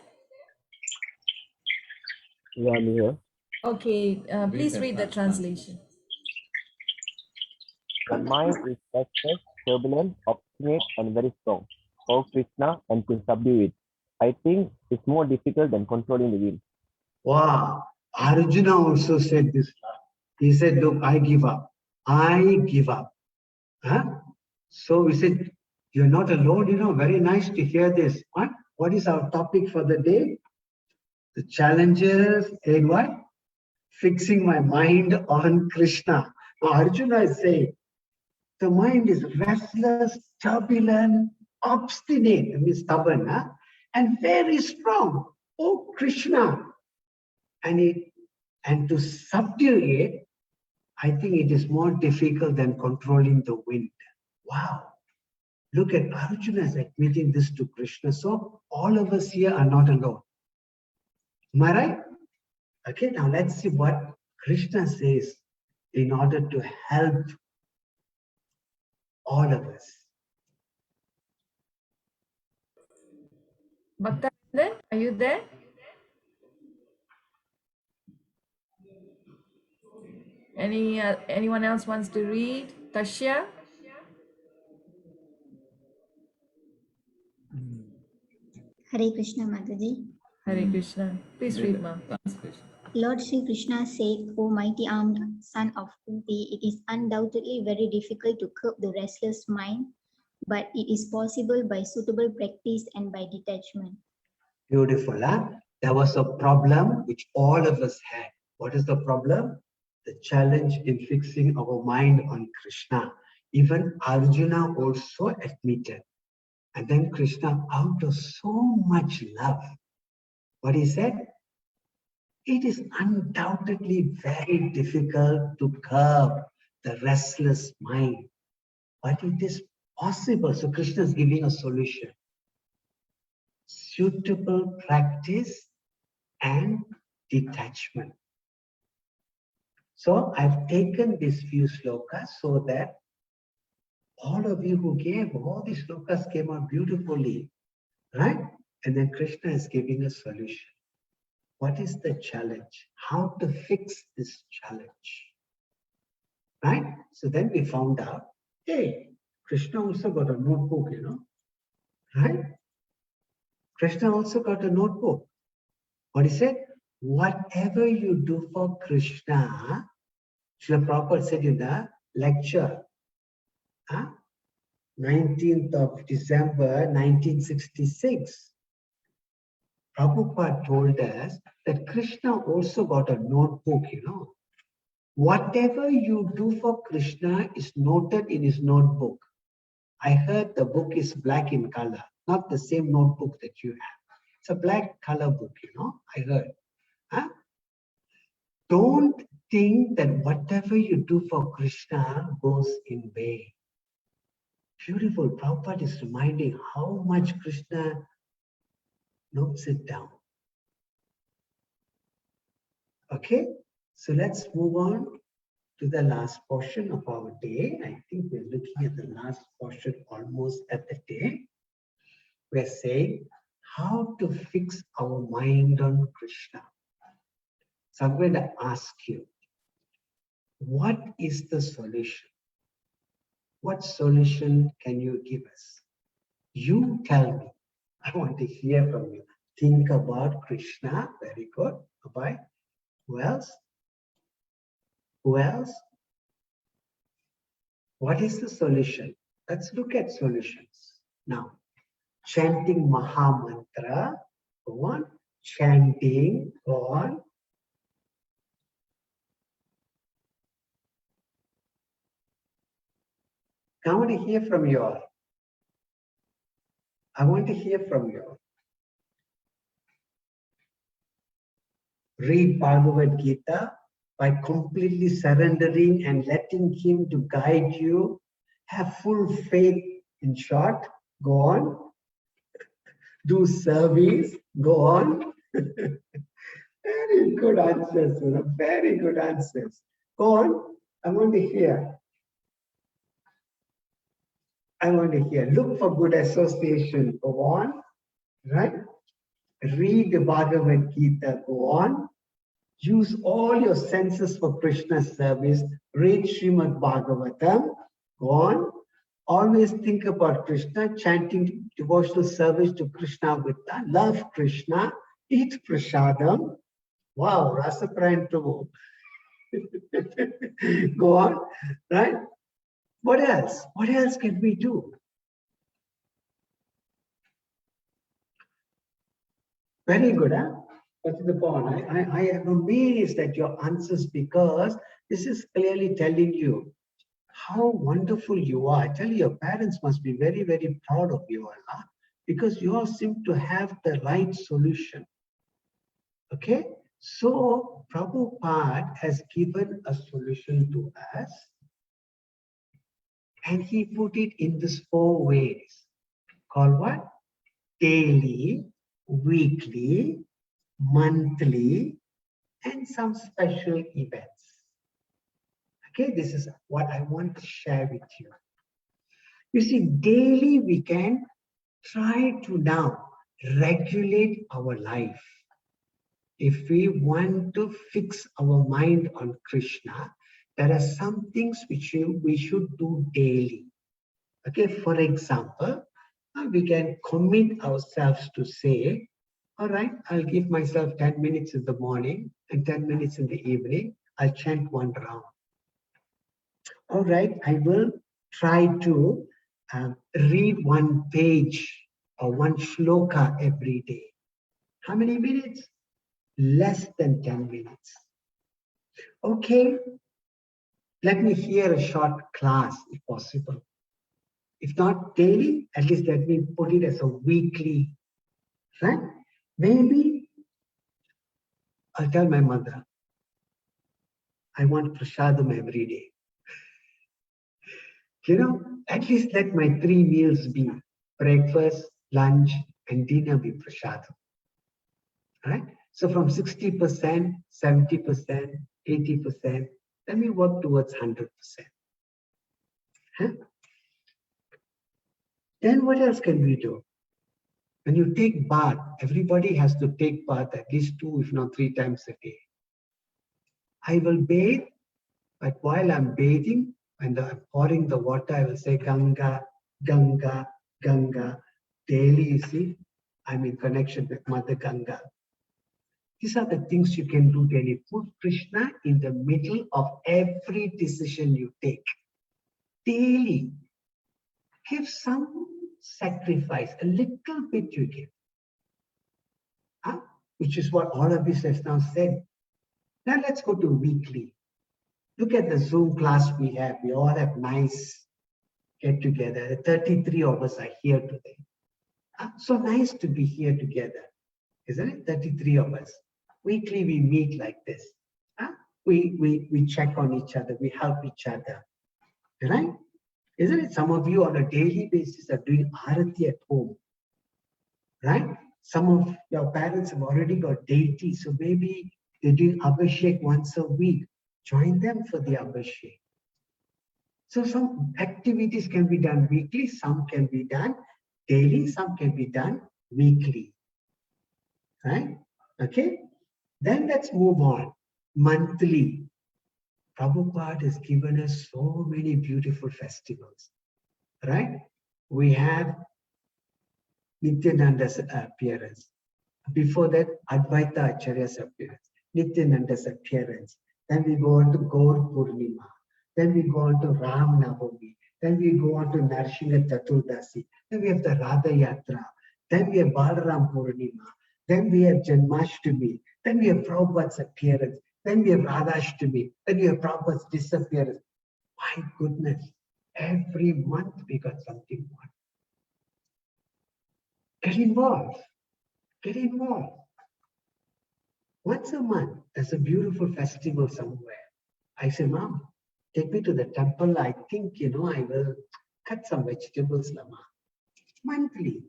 J: Yeah, I'm here.
E: Okay, please read the translation.
J: The mind is restless, turbulent, obstinate, and very strong. Oh Krishna, and to subdue it. I think it's more difficult than controlling the wind.
A: Wow. Arjuna also said this. He said, look, I give up. I give up. So we said, you're not alone, very nice to hear this. What is our topic for the day? The challenges in what? Fixing my mind on Krishna. Now Arjuna is saying, the mind is restless, turbulent, obstinate, stubborn, and very strong. Oh Krishna. And to subdue it, I think it is more difficult than controlling the wind. Wow. Look at Arjuna is admitting this to Krishna. So all of us here are not alone. Am I right? Okay, now let's see what Krishna says in order to help all of us.
E: Bhakta, are you there? Anyone else wants to read? Tasha?
B: Hare Krishna, Mataji.
E: Hare Krishna. Please read, ma.
B: Lord Sri Krishna said, O mighty armed son of Kunti, it is undoubtedly very difficult to curb the restless mind, but it is possible by suitable practice and by detachment.
A: Beautiful, huh? There was a problem which all of us had. What is the problem? The challenge in fixing our mind on Krishna. Even Arjuna also admitted. And then Krishna, out of so much love, what he said? It is undoubtedly very difficult to curb the restless mind, but it is possible. So Krishna is giving a solution. Suitable practice and detachment. So I've taken these few slokas so that all of you who gave, all these slokas came out beautifully, right? And then Krishna is giving a solution. What is the challenge? How to fix this challenge? Right? So then we found out, hey, Krishna also got a notebook, right? Krishna also got a notebook. What he said? Whatever you do for Krishna, Srila Prabhupada said in the lecture, 19th of December, 1966, Prabhupada told us that Krishna also got a notebook, Whatever you do for Krishna is noted in his notebook. I heard the book is black in color, not the same notebook that you have. It's a black color book, I heard. Don't think that whatever you do for Krishna goes in vain. Beautiful. Prabhupada is reminding how much Krishna notes it down. Okay, so let's move on to the last portion of our day. I think we're looking at the last portion almost at the day. We're saying how to fix our mind on Krishna. So I'm going to ask you, what is the solution? What solution can you give us? You tell me. I want to hear from you. Think about Krishna. Very good. Bye-bye. Who else? Who else? What is the solution? Let's look at solutions. Now, chanting Maha Mantra. Go on. Chanting. Go on. I want to hear from you all. I want to hear from you all. Read Bhagavad Gita by completely surrendering and letting him to guide you. Have full faith, in short. Go on. Do service. Go on. Very good answers. Very good answers. Go on. I want to hear. I want to hear. Look for good association. Go on. Right? Read the Bhagavad Gita. Go on. Use all your senses for Krishna's service. Read Srimad Bhagavatam. Go on. Always think about Krishna, chanting devotional service to Krishna with that. Love Krishna. Eat prasadam. Wow, Rasaprayan Prabhu. Go on. Right? What else? What else can we do? Very good, huh? What's the point? I am amazed at your answers because this is clearly telling you how wonderful you are. I tell you, your parents must be very, very proud of you all, huh? Because you all seem to have the right solution. Okay? So, Prabhupada has given a solution to us, and he put it in these 4 ways. Called what? Daily, weekly, monthly, and some special events. Okay, this is what I want to share with you. You see, daily we can try to now regulate our life. If we want to fix our mind on Krishna, there are some things which we should do daily. Okay, for example, we can commit ourselves to say, all right, I'll give myself 10 minutes in the morning and 10 minutes in the evening. I'll chant 1 round. All right, I will try to read 1 page or 1 shloka every day. How many minutes? Less than 10 minutes. Okay, let me hear a short class if possible. If not daily, at least let me put it as a weekly, right? Maybe I'll tell my mother, I want prasadam every day. You know, at least let my 3 meals be breakfast, lunch, and dinner be prasadam. Right? So from 60%, 70%, 80%, let me work towards 100%. Huh? Then what else can we do? When you take bath, everybody has to take bath at least 2, if not 3 times a day. I will bathe, but while I'm bathing, when I'm pouring the water, I will say Ganga, Ganga, Ganga. Daily, you see, I'm in connection with Mother Ganga. These are the things you can do daily. Put Krishna in the middle of every decision you take. Daily. Give some sacrifice, a little bit you give. Huh? Which is what all of this has now said. Now let's go to weekly. Look at the Zoom class we have. We all have nice get together. The 33 of us are here today. So nice to be here together, isn't it? 33 of us. Weekly we meet like this. We check on each other. We help each other, right? Isn't it? Some of you on a daily basis are doing arati at home, right? Some of your parents have already got deity, so maybe they're doing abhishek once a week. Join them for the abhishek. So some activities can be done weekly, some can be done daily, some can be done weekly, right? Okay, then let's move on. Monthly. Prabhupada has given us so many beautiful festivals, right? We have Nityananda's appearance. Before that, Advaita Acharya's appearance, Nityananda's appearance. Then we go on to Gaur Purnima. Then we go on to Ram Navami. Then we go on to Narsinga Chaturdasi. Then we have the Radha Yatra. Then we have Balaram Purnima. Then we have Janmashtami. Then we have Prabhupada's appearance. Then we have Radhashtami. Then we have Prabhupada's disappearance. My goodness, every month we got something more. Get involved. Get involved. Once a month, there's a beautiful festival somewhere. I say, Mom, take me to the temple. I think, I will cut some vegetables, Lama. Monthly.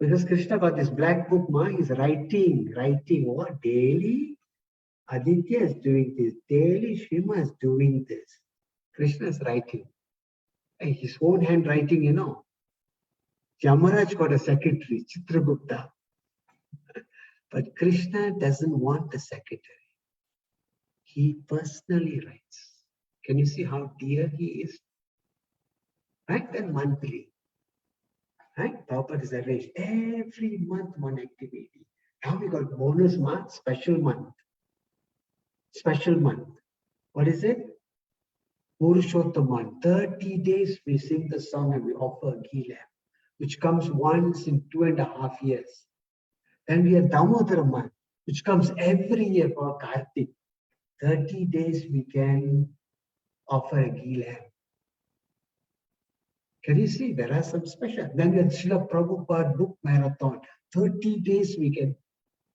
A: Because Krishna got this black book, Ma, he's writing what? Daily? Aditya is doing this. Daily, Shrima is doing this. Krishna is writing. And his own handwriting, Yamaraj got a secretary, Chitragupta. But Krishna doesn't want a secretary. He personally writes. Can you see how dear he is? Right? Then monthly. Right? Prabhupada is arranged. Every month one activity. Now we got bonus month, special month. Special month. What is it? Purushottam. 30 days we sing the song and we offer a ghee lamp, which comes once in 2.5 years. Then we have Damodara month, which comes every year for Kartik. 30 days we can offer a ghee lamp. Can you see? There are some special. Then we have Srila Prabhupada book marathon. 30 days we can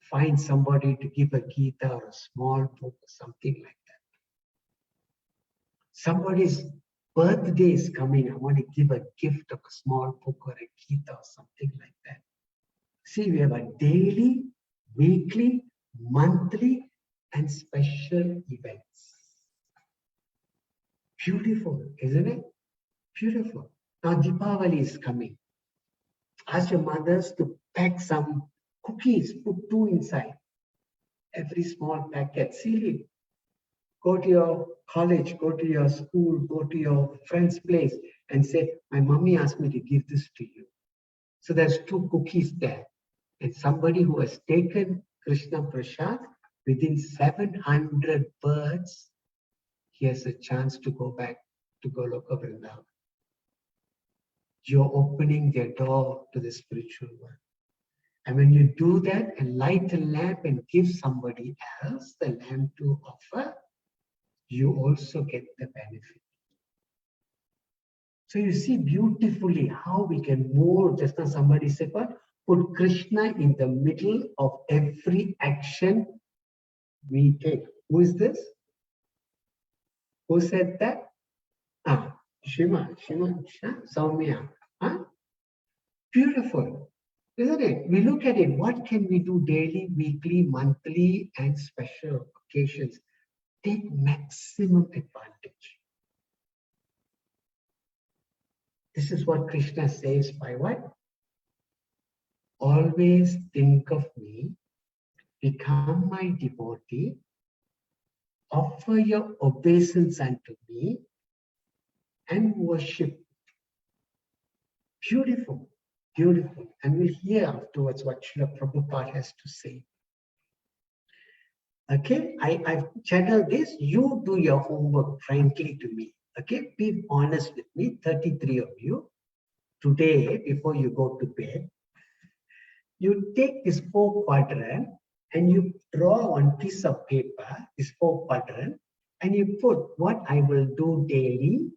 A: find somebody to give a Gita or a small book, something like that. Somebody's birthday is coming. I want to give a gift of a small book or a Gita or something like that. See, we have a daily, weekly, monthly, and special events. Beautiful, isn't it? Beautiful. Now Deepavali is coming. Ask your mothers to pack some cookies, put 2 inside. Every small packet, seal it. Go to your college, go to your school, go to your friend's place and say, my mommy asked me to give this to you. So there's 2 cookies there. And somebody who has taken Krishna Prasad, within 700 births, he has a chance to go back to Goloka Vrindavan. You're opening their door to the spiritual world. And when you do that and light a lamp and give somebody else the lamp to offer, you also get the benefit. So you see beautifully how we can mold. Just now somebody said, what? Put Krishna in the middle of every action we take. Who is this? Who said that? Shima, Soumya. Beautiful, isn't it? We look at it. What can we do daily, weekly, monthly, and special occasions? Take maximum advantage. This is what Krishna says by what? Always think of me, become my devotee, offer your obeisance unto me, and worship. Beautiful, beautiful. And we'll hear afterwards what Srila Prabhupada has to say. Okay, I've channeled this. You do your homework frankly to me. Okay, be honest with me, 33 of you. Today, before you go to bed, you take this 4 quadrant and you draw on piece of paper, this 4 quadrant, and you put what I will do daily,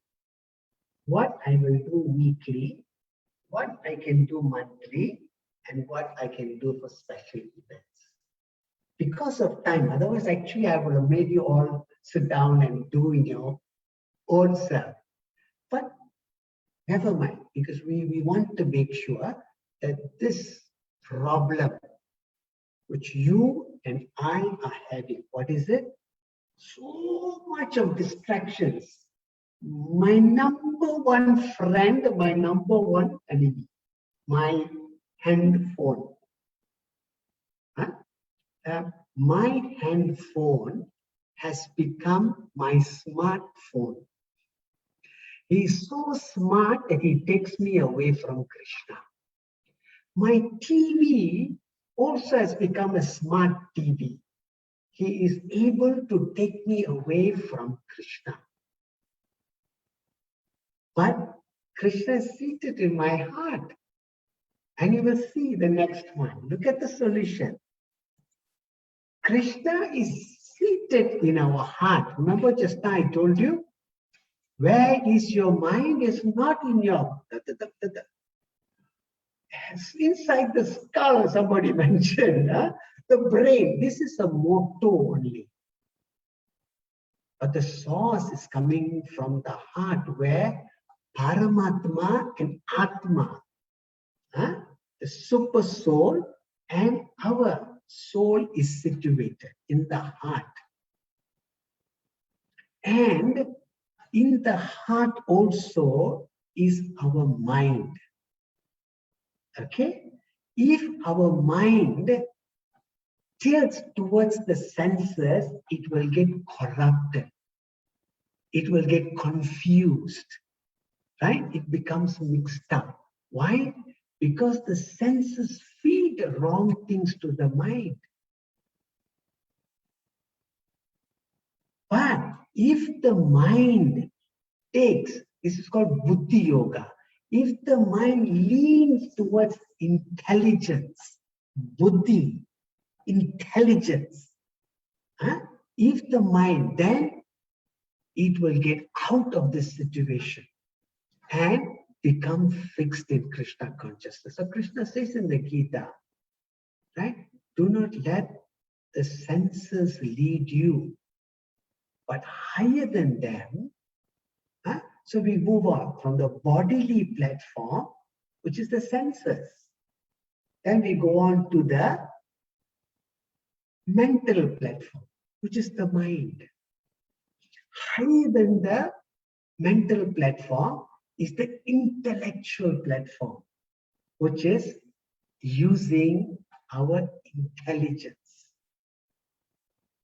A: what I will do weekly, what I can do monthly, and what I can do for special events. Because of time, otherwise actually I would have made you all sit down and do in your own self. But Never mind, because we want to make sure that this problem which you and I are having, what is it? So much of distractions. My number one friend, my number one enemy, my handphone. My handphone has become my smartphone. He's so smart that he takes me away from Krishna. My TV also has become a smart TV. He is able to take me away from Krishna. But Krishna is seated in my heart. And you will see the next one. Look at the solution. Krishna is seated in our heart. Remember just now I told you? Where is your mind is not in your... Inside the skull, somebody mentioned. The brain. This is a motto only. But the source is coming from the heart where Paramatma and Atma, the super soul and our soul is situated in the heart. And in the heart also is our mind. Okay? If our mind tilts towards the senses, it will get corrupted. It will get confused. Right? It becomes mixed up. Why? Because the senses feed the wrong things to the mind. But if the mind takes, this is called Buddhi Yoga, if the mind leans towards intelligence, Buddhi, intelligence, if the mind, then it will get out of this situation and become fixed in Krishna consciousness. So Krishna says in the Gita, right? Do not let the senses lead you, but higher than them. So we move on from the bodily platform, which is the senses. Then we go on to the mental platform, which is the mind. Higher than the mental platform is the intellectual platform, which is using our intelligence.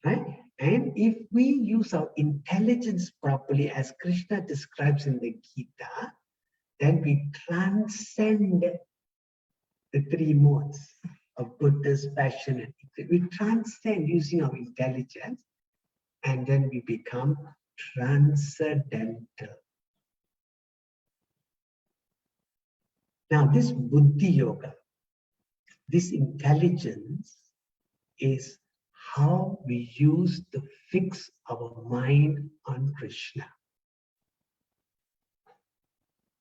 A: Right? And if we use our intelligence properly, as Krishna describes in the Gita, then we transcend the three modes of goodness, passion, and we transcend using our intelligence, and then we become transcendental. Now, this Buddhi Yoga, this intelligence is how we use to fix our mind on Krishna.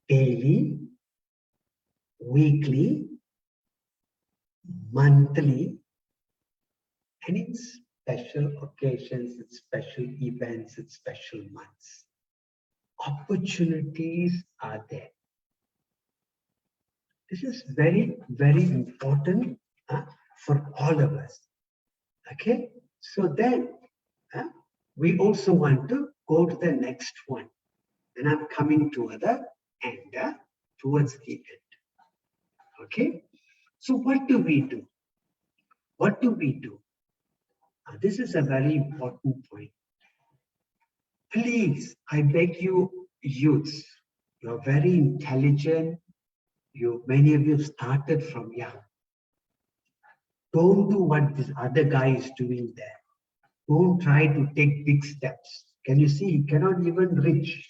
A: Daily, weekly, monthly, and in special occasions, in special events, in special months. Opportunities are there. This is very, very important for all of us. Okay, so then we also want to go to the next one. And I'm coming to the end, towards the end. Okay, so what do we do? What do we do? This is a very important point. Please, I beg you, youths, you're very intelligent. Many of you have started from young. Don't do what this other guy is doing there. Don't try to take big steps. Can you see? He cannot even reach.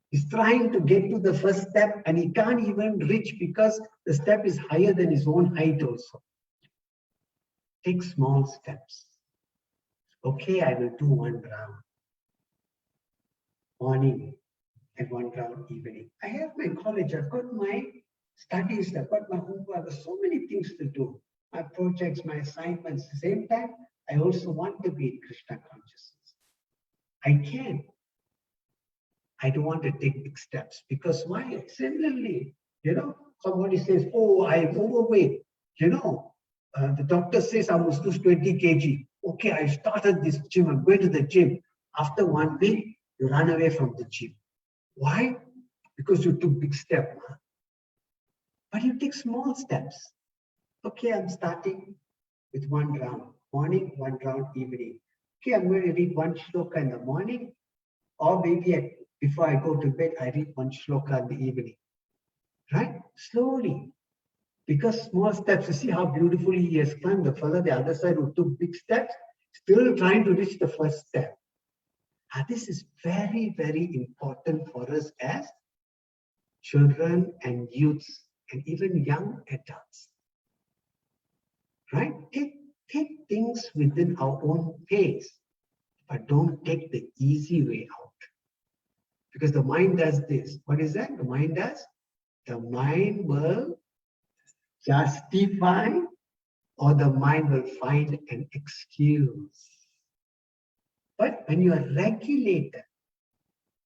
A: He's trying to get to the first step and he can't even reach because the step is higher than his own height also. Take small steps. Okay, I will do one round. Morning and one round evening. I have my college, I've got my studies, I've got my homework, I've got so many things to do. My projects, my assignments. At the same time, I also want to be in Krishna consciousness. I can. I don't want to take big steps. Because why? Similarly, somebody says, oh, I'm overweight. The doctor says I must lose 20 kg. Okay, I started this gym. I'm going to the gym. After 1 week, you run away from the gym. Why? Because you took big step. But you take small steps. Okay, I'm starting with 1 round. Morning, 1 round, evening. Okay, I'm going to read 1 shloka in the morning. Or maybe before I go to bed, I read 1 shloka in the evening. Right? Slowly. Because small steps, you see how beautifully he has climbed. The fellow, the other side who took big steps, still trying to reach the first step. And this is very, very important for us as children and youths and even young adults. Right? Take things within our own pace, but don't take the easy way out. Because the mind does this. What is that? The mind does? The mind will justify, or the mind will find an excuse. But when you are regulated,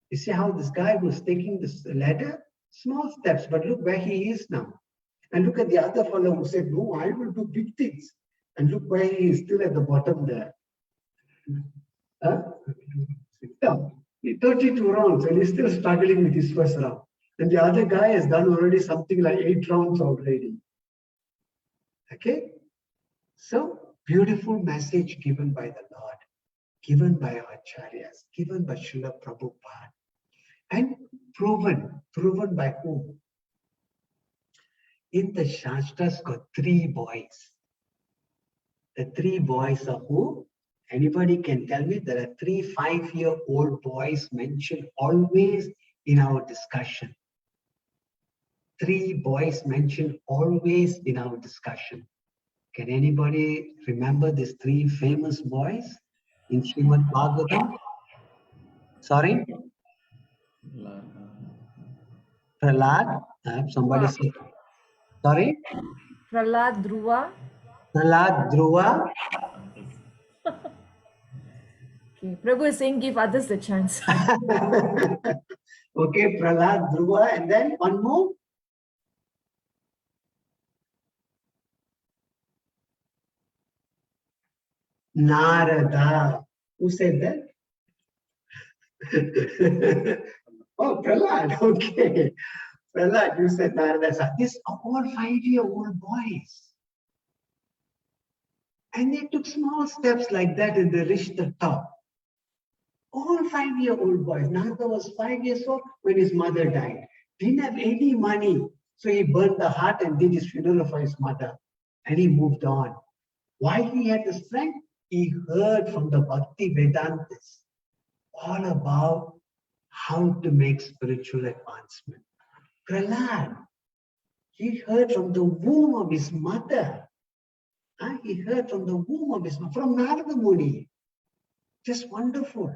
A: you see how this guy was taking this ladder? Small steps, but look where he is now. And look at the other fellow who said, no, I will do big things. And look where he is, still at the bottom there. He 32 rounds and he's still struggling with his first round. And the other guy has done already something like 8 rounds already. Okay? So, beautiful message given by the Lord, given by our acharyas, given by Srila Prabhupada, and proven by whom? In the Shastras got 3 boys. The 3 boys are who? Anybody can tell me? There are 3 5-year-old boys mentioned always in our discussion. 3 boys mentioned always in our discussion. Can anybody remember these 3 famous boys in Srimad Bhagavatam? Sorry? Prahlad. Somebody said. Sorry?
E: Prahlad, Dhruva.
A: Prahlad, Dhruva.
E: Okay, Prabhu is saying give others the chance.
A: Okay, Prahlad, Dhruva, and then one more. Narada. Who said that? Oh, Prahlad, okay. Prahlad, you said Narada. These are all 5-year-old boys. And they took small steps like that and they reached the top. All 5-year-old boys. Narada was 5 years old when his mother died. Didn't have any money. So he burned the hut and did his funeral for his mother. And he moved on. Why he had the strength? He heard from the Bhakti Vedantas all about how to make spiritual advancement. Prahlad, he heard from the womb of his mother. He heard from the womb of his mother, from Narada Muni. Just wonderful.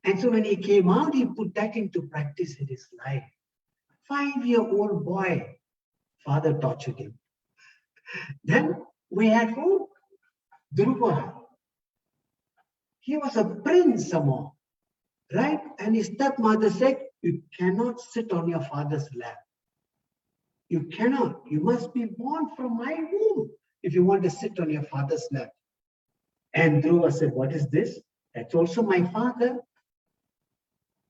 A: And so when he came out, he put that into practice in his life. 5-year-old boy, father tortured him. Then we had who? Dhruva. He was a prince some more, right? And his stepmother said, you cannot sit on your father's lap. You cannot. You must be born from my womb if you want to sit on your father's lap. And Dhruva said, what is this? That's also my father.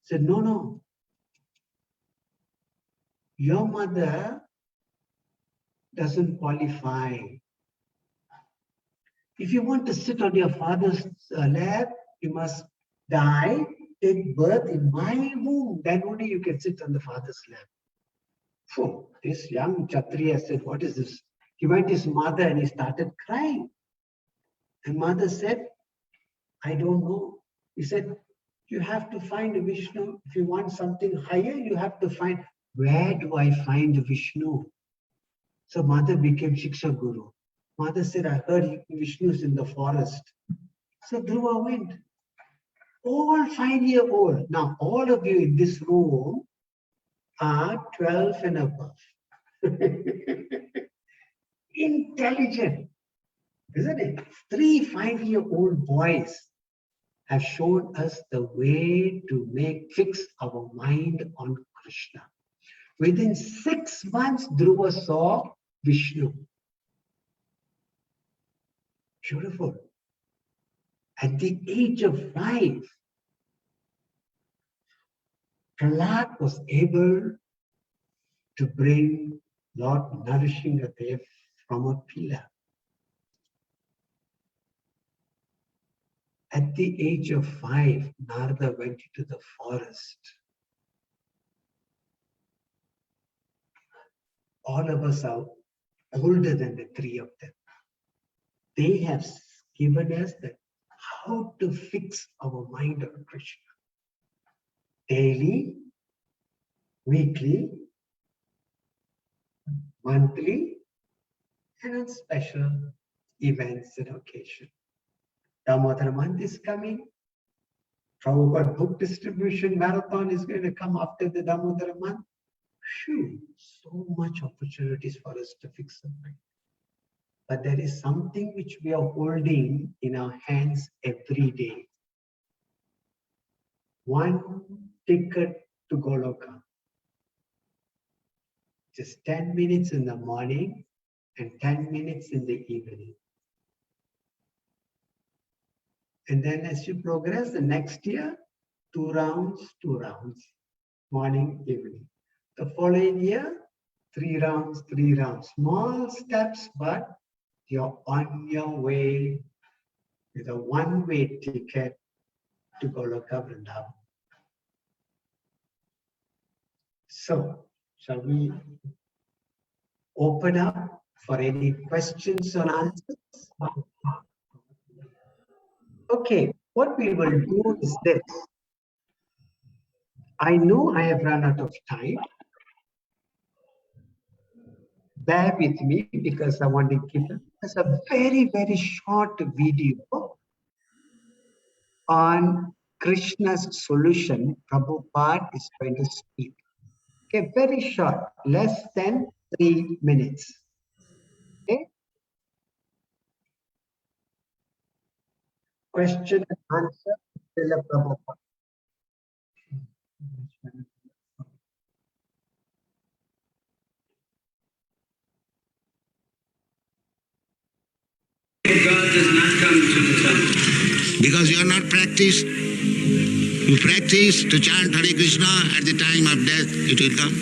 A: Said, no. Your mother doesn't qualify. If you want to sit on your father's lap, you must die, take birth in my womb. Then only you can sit on the father's lap. So this young Kshatriya said, what is this? He went to his mother and he started crying. And mother said, I don't know. He said, you have to find a Vishnu. If you want something higher, you have to find, where do I find Vishnu? So mother became Shiksha Guru. Mother said, I heard Vishnu is in the forest. So Dhruva went. All 5-year-old. Now, all of you in this room are 12 and above. Intelligent, isn't it? 3 5-year-old boys have shown us the way to fix our mind on Krishna. Within 6 months, Dhruva saw Vishnu. Beautiful. At the age of 5, Prahlad was able to bring Lord Narasimhadev from a pillar. At the age of 5, Narada went into the forest. All of us are older than the 3 of them. They have given us how to fix our mind on Krishna. Daily, weekly, monthly, and on special events and occasions. Damodar month is coming. Prabhupada book distribution marathon is going to come after the Damodar month. Phew, so much opportunities for us to fix the mind. But there is something which we are holding in our hands every day. 1 ticket to Goloka. Just 10 minutes in the morning and 10 minutes in the evening. And then as you progress, the next year, 2 rounds, morning, evening. The following year, 3 rounds, 3 rounds. Small steps, but you're on your way with a 1-way ticket to Goloka Vrindavan. So, shall we open up for any questions or answers? Okay, what we will do is this. I know I have run out of time. Bear with me because I want to give us a very, very short video on Krishna's solution. Prabhupada is going to speak. Okay, very short, less than 3 minutes. Okay. Question and answer, Srila Prabhupada.
K: God does not come to the temple. Because you are not practiced. You practice to chant Hare Krishna, at the time of death it will come.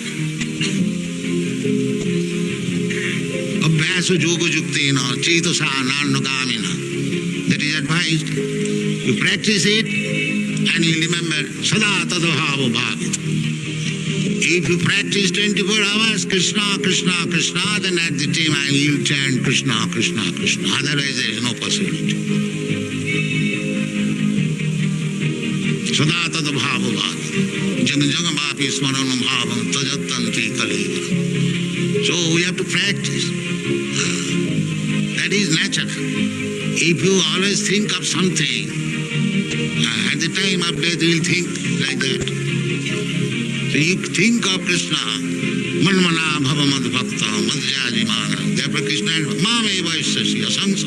K: Abhyasa yoga yuktina cetasa nanugamina. That is advised. You practice it and you remember sada tadabhava bhavit. If you practice 24 hours Krishna, Krishna, Krishna, then at the time I will chant Krishna, Krishna, Krishna. Otherwise there is no possibility. Sada tadabhava bhavit. Jana jagamapi smaranam bhavam tajattanti kaleva. So we have to practice. That is nature. If you always think of something, at the time of death you will think like that. So you think of Krishna, manmana bhava mad bhakta madhyajimana. Therefore Krishna is mame vaishasya samsa.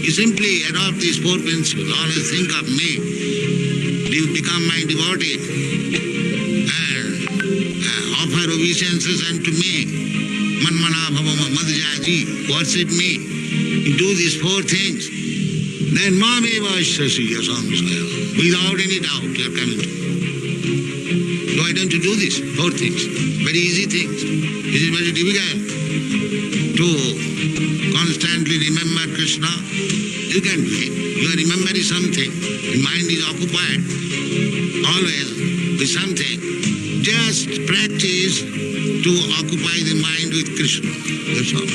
K: You simply adopt these 4 principles. Always think of me. You become my devotee and offer obeisances unto me. Manmana bhava madhyaji. Worship me. You do these 4 things. Then mame vaishasya samsa. Without any doubt you are coming to. Why don't you do this? 4 things. Very easy things. It is very difficult to constantly remember Krishna. You can do it. You are remembering something. Your mind is occupied always with something. Just practice to occupy the mind with Krishna. That's all.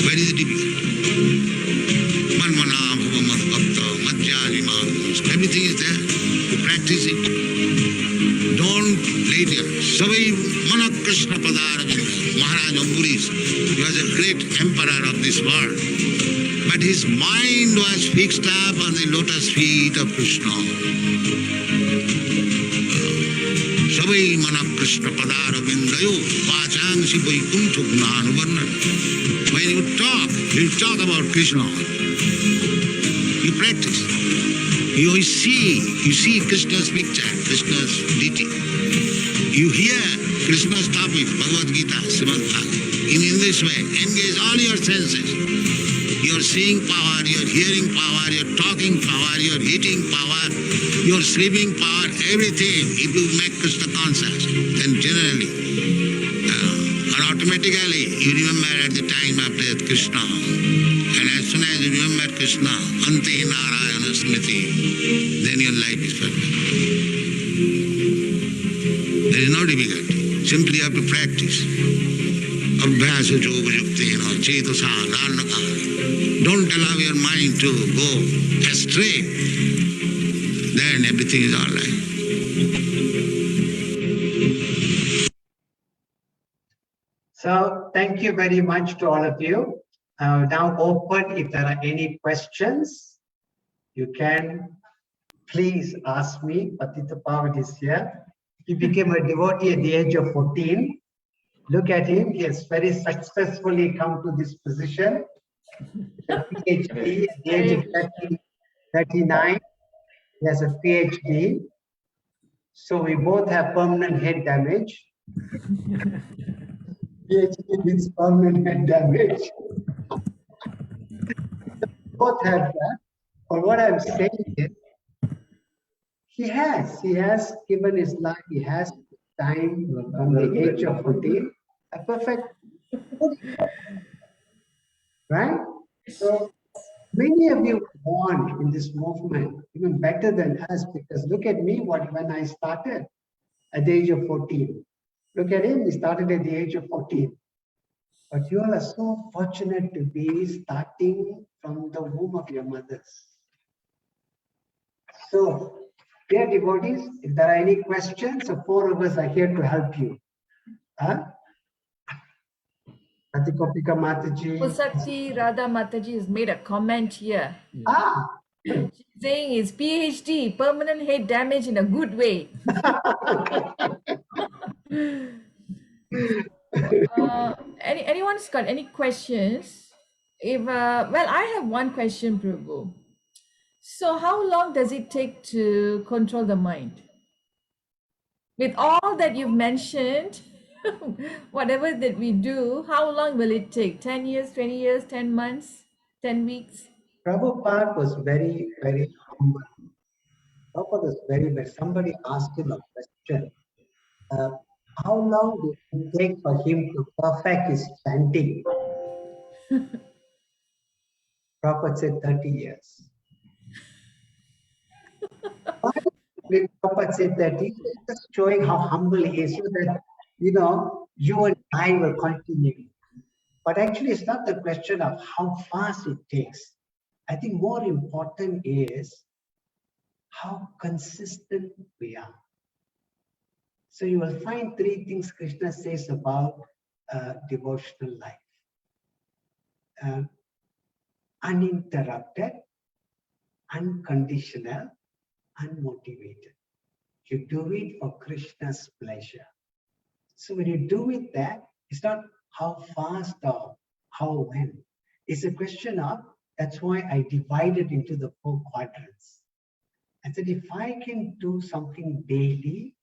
K: Very difficult. Manmana bhava bhakta madhyajimana. Everything is there. You practice it. Don't later. Savai mana Krishna padaravinda. Maharaja Amburish, he was a great emperor of this world. But his mind was fixed up on the lotus feet of Krishna. Savai mana Krishna padaravindayo vachangsi vaikuntha gunanuvarna. When you talk about Krishna. You practice. You see Krishna's picture, Krishna's deity. You hear Krishna's topic, Bhagavad Gita, Srimad Bhagavatam. In this way, engage all your senses. You're seeing power, you're hearing power, you're talking power, you're eating power, you're sleeping power, everything. If you make Krishna conscious, then generally, or automatically, you remember at the time of death Krishna. And as soon as you remember Krishna, Ante Narayana Smriti, then your life is perfect. There is no difficulty. Simply you have to practice. Abhyasa jogayuktena chetasa dharnakara. Don't allow your mind to go astray. Then everything is all right.
A: So thank you very much to all of you. Now open if there are any questions. You can please ask me. Patita Pavat is here. He became a devotee at the age of 14. Look at him. He has very successfully come to this position. A PhD at the age of 39. He has a PhD. So we both have permanent head damage. PhD means permanent head damage. Both have that. But what I'm saying is, he has given his life, he has time from the age of 14, a perfect, right? So many of you want in this movement even better than us, because look at me, when I started at the age of 14. Look at him, he started at the age of 14. But you all are so fortunate to be starting from the womb of your mothers. So, dear devotees, if there are any questions, the four of us are here to help you. Huh? Atikopika Mataji.
E: Sakti Radha Mataji has made a comment here. She's saying it's PhD, permanent head damage in a good way. Anyone's got any questions? If well, I have one question, Prabhu. So how long does it take to control the mind? With all that you've mentioned, whatever that we do, how long will it take? 10 years, 20 years, 10 months, 10 weeks?
A: Prabhupada was very, very humble. Prabhupada was very, somebody asked him a question. How long did it take for him to perfect his chanting? Prabhupada said 30 years. Why did Prabhupada say 30 years? Just showing how humble he is, so that, you and I will continue. But actually, it's not the question of how fast it takes. I think more important is how consistent we are. So you will find three things Krishna says about devotional life. Uninterrupted, unconditional, unmotivated. You do it for Krishna's pleasure. So when you do it that, it's not how fast or how when. It's a question of, that's why I divided into the 4 quadrants. I said, if I can do something daily,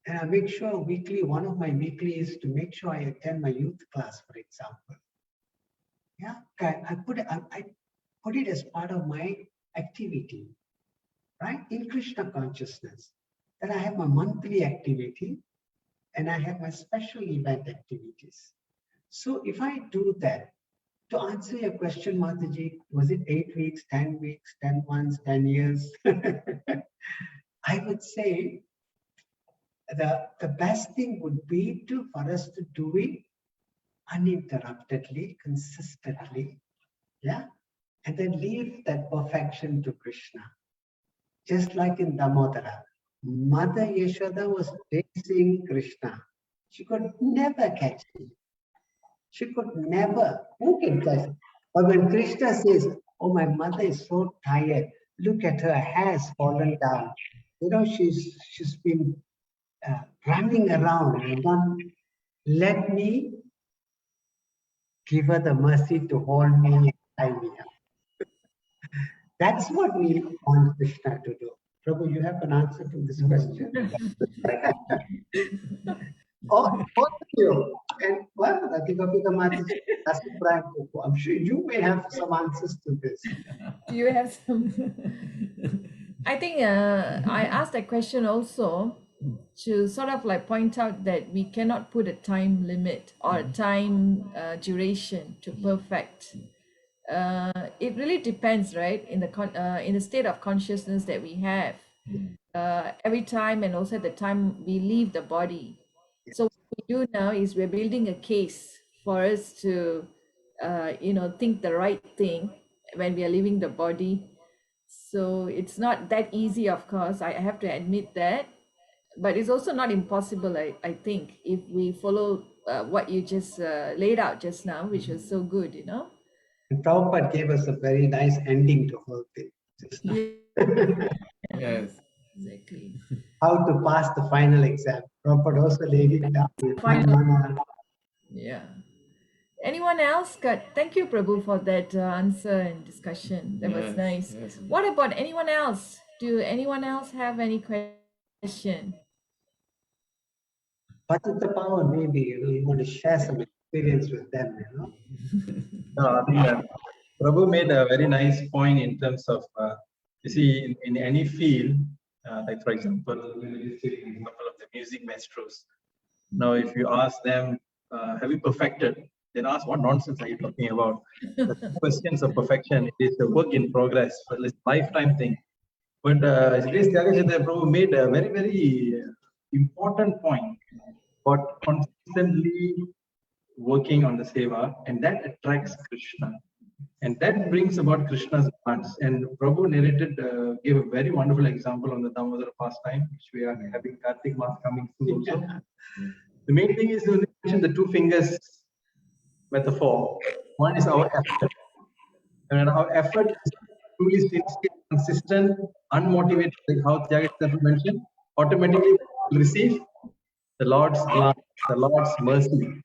A: and I make sure weekly, one of my weekly is to make sure I attend my youth class, for example. Yeah, I put it as part of my activity, right? In Krishna consciousness. Then I have my monthly activity and I have my special event activities. So if I do that, to answer your question, Mataji, was it 8 weeks, 10 weeks, 10 months, 10 years? I would say the best thing would be for us to do it uninterruptedly, consistently, yeah? And then leave that perfection to Krishna. Just like in Damodara, Mother Yashoda was chasing Krishna. She could never catch him. She could never. Who can catch him? But when Krishna says, oh, my mother is so tired, look at her hair has fallen down. She's been running around and gone, let me give her the mercy to hold me and tie me up. That's what we want Krishna to do. Prabhu, you have an answer to this question? All of you. And well, I think that's the brand. I'm sure you may have some answers to this.
E: Do you have some? I think I asked that question also to sort of like point out that we cannot put a time limit or a time duration to perfect. It really depends, right? In the state of consciousness that we have every time, and also at the time we leave the body. So what we do now is we're building a case for us to, think the right thing when we are leaving the body. So it's not that easy, of course. I have to admit that, but it's also not impossible. I think if we follow what you just laid out just now, which was so good,
A: And Prabhupada gave us a very nice ending to the whole thing. Just now.
C: Yes.
E: Exactly.
A: How to pass the final exam. Prabhupada also laid it down.
E: Yeah. Anyone else got? Thank you, Prabhu, for that answer and discussion. That was nice.
C: Yes.
E: What about anyone else? Do anyone else have any question?
A: Patita Power, maybe you want to share some experience with them,
L: I think Prabhu made a very nice point in terms of, you see, in any field, like for example, a couple of the music maestros. Now, if you ask them, have you perfected? Then ask, what nonsense are you talking about? The questions of perfection, it is a work in progress, it's a lifetime thing. But Tyaga Caitanya Prabhu made a very, very important point about consistently working on the seva, and that attracts Krishna. And that brings about Krishna's hearts. And Prabhu narrated, gave a very wonderful example on the Damodara pastime, which we are having Kartik Mass coming soon also. The main thing is to mention the two fingers metaphor. One is our effort. And our effort is truly sincere, consistent, unmotivated, like how Tyaga Caitanya mentioned, automatically will receive the Lord's glance, the Lord's mercy.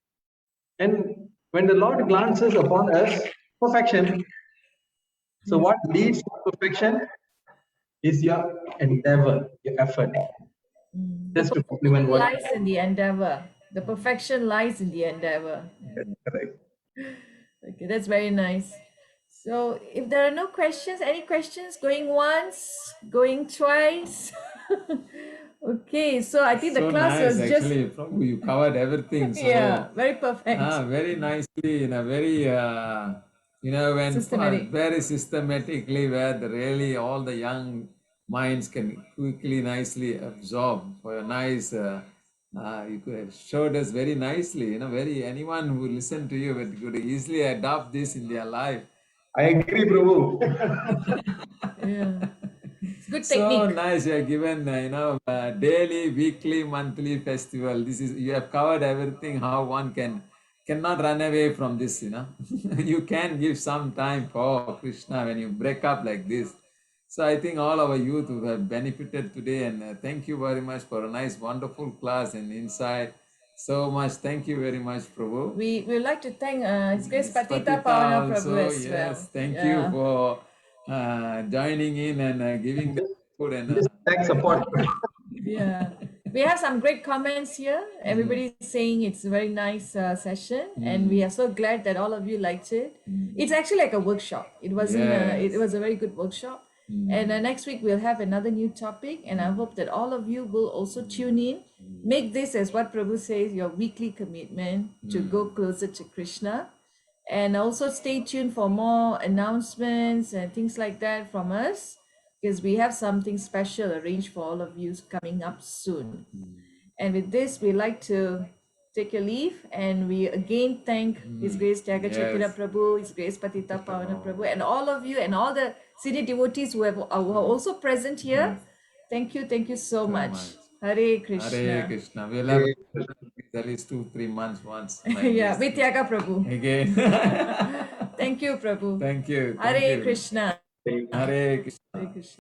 L: And when the Lord glances upon us, perfection. So what leads to perfection is your endeavor, your effort. Just to complement what
E: lies in the endeavor. The perfection lies in the endeavor.
L: correct.
E: Okay, that's very nice. So if there are no questions, any questions? Going once, going twice. Okay, so I think the
C: So
E: class
C: nice,
E: was
C: actually, Prabhu, you covered everything. So,
E: yeah, very perfect.
C: very nicely, in a very, when
E: Systematic.
C: very systematically, where really all the young minds can quickly, nicely absorb. For a nice, you could have showed us very nicely. Anyone who listened to you could easily adopt this in their life.
L: I agree, Prabhu.
E: Yeah. It's good
C: So
E: technique.
C: nice. You have given, daily, weekly, monthly festival. You have covered everything. How one cannot run away from this. You can give some time for Krishna when you break up like this. So I think all our youth who have benefited today, and thank you very much for a nice, wonderful class and insight. So much. Thank you very much, Prabhu.
E: We would like to thank His Grace Patita
C: Patita
E: Pavana
C: also,
E: Prabhu as
C: yes.
E: well.
C: Thank you for joining in and giving the food and
L: Thanks, support.
E: Yeah, we have some great comments here. Everybody is saying it's a very nice session, and we are so glad that all of you liked it. It's actually like a workshop. It wasn't. It was a very good workshop. And next week we'll have another new topic, and I hope that all of you will also tune in. Make this, as what Prabhu says, your weekly commitment to go closer to Krishna. And also stay tuned for more announcements and things like that from us, because we have something special arranged for all of you coming up soon. And with this, we like to take your leave, and we again thank His Grace Tyaga Caitanya Prabhu, His Grace Patita Pavana Prabhu, and all of you and all the senior devotees who are also present here. Thank you so much. Hare Krishna.
C: Hare Krishna. We'll have at least 2-3 months once.
E: Yeah, with Tyaga Prabhu.
C: Again.
E: Thank you, Prabhu.
C: Thank you.
E: Hare Krishna.
C: Hare Krishna.
E: Hare Krishna.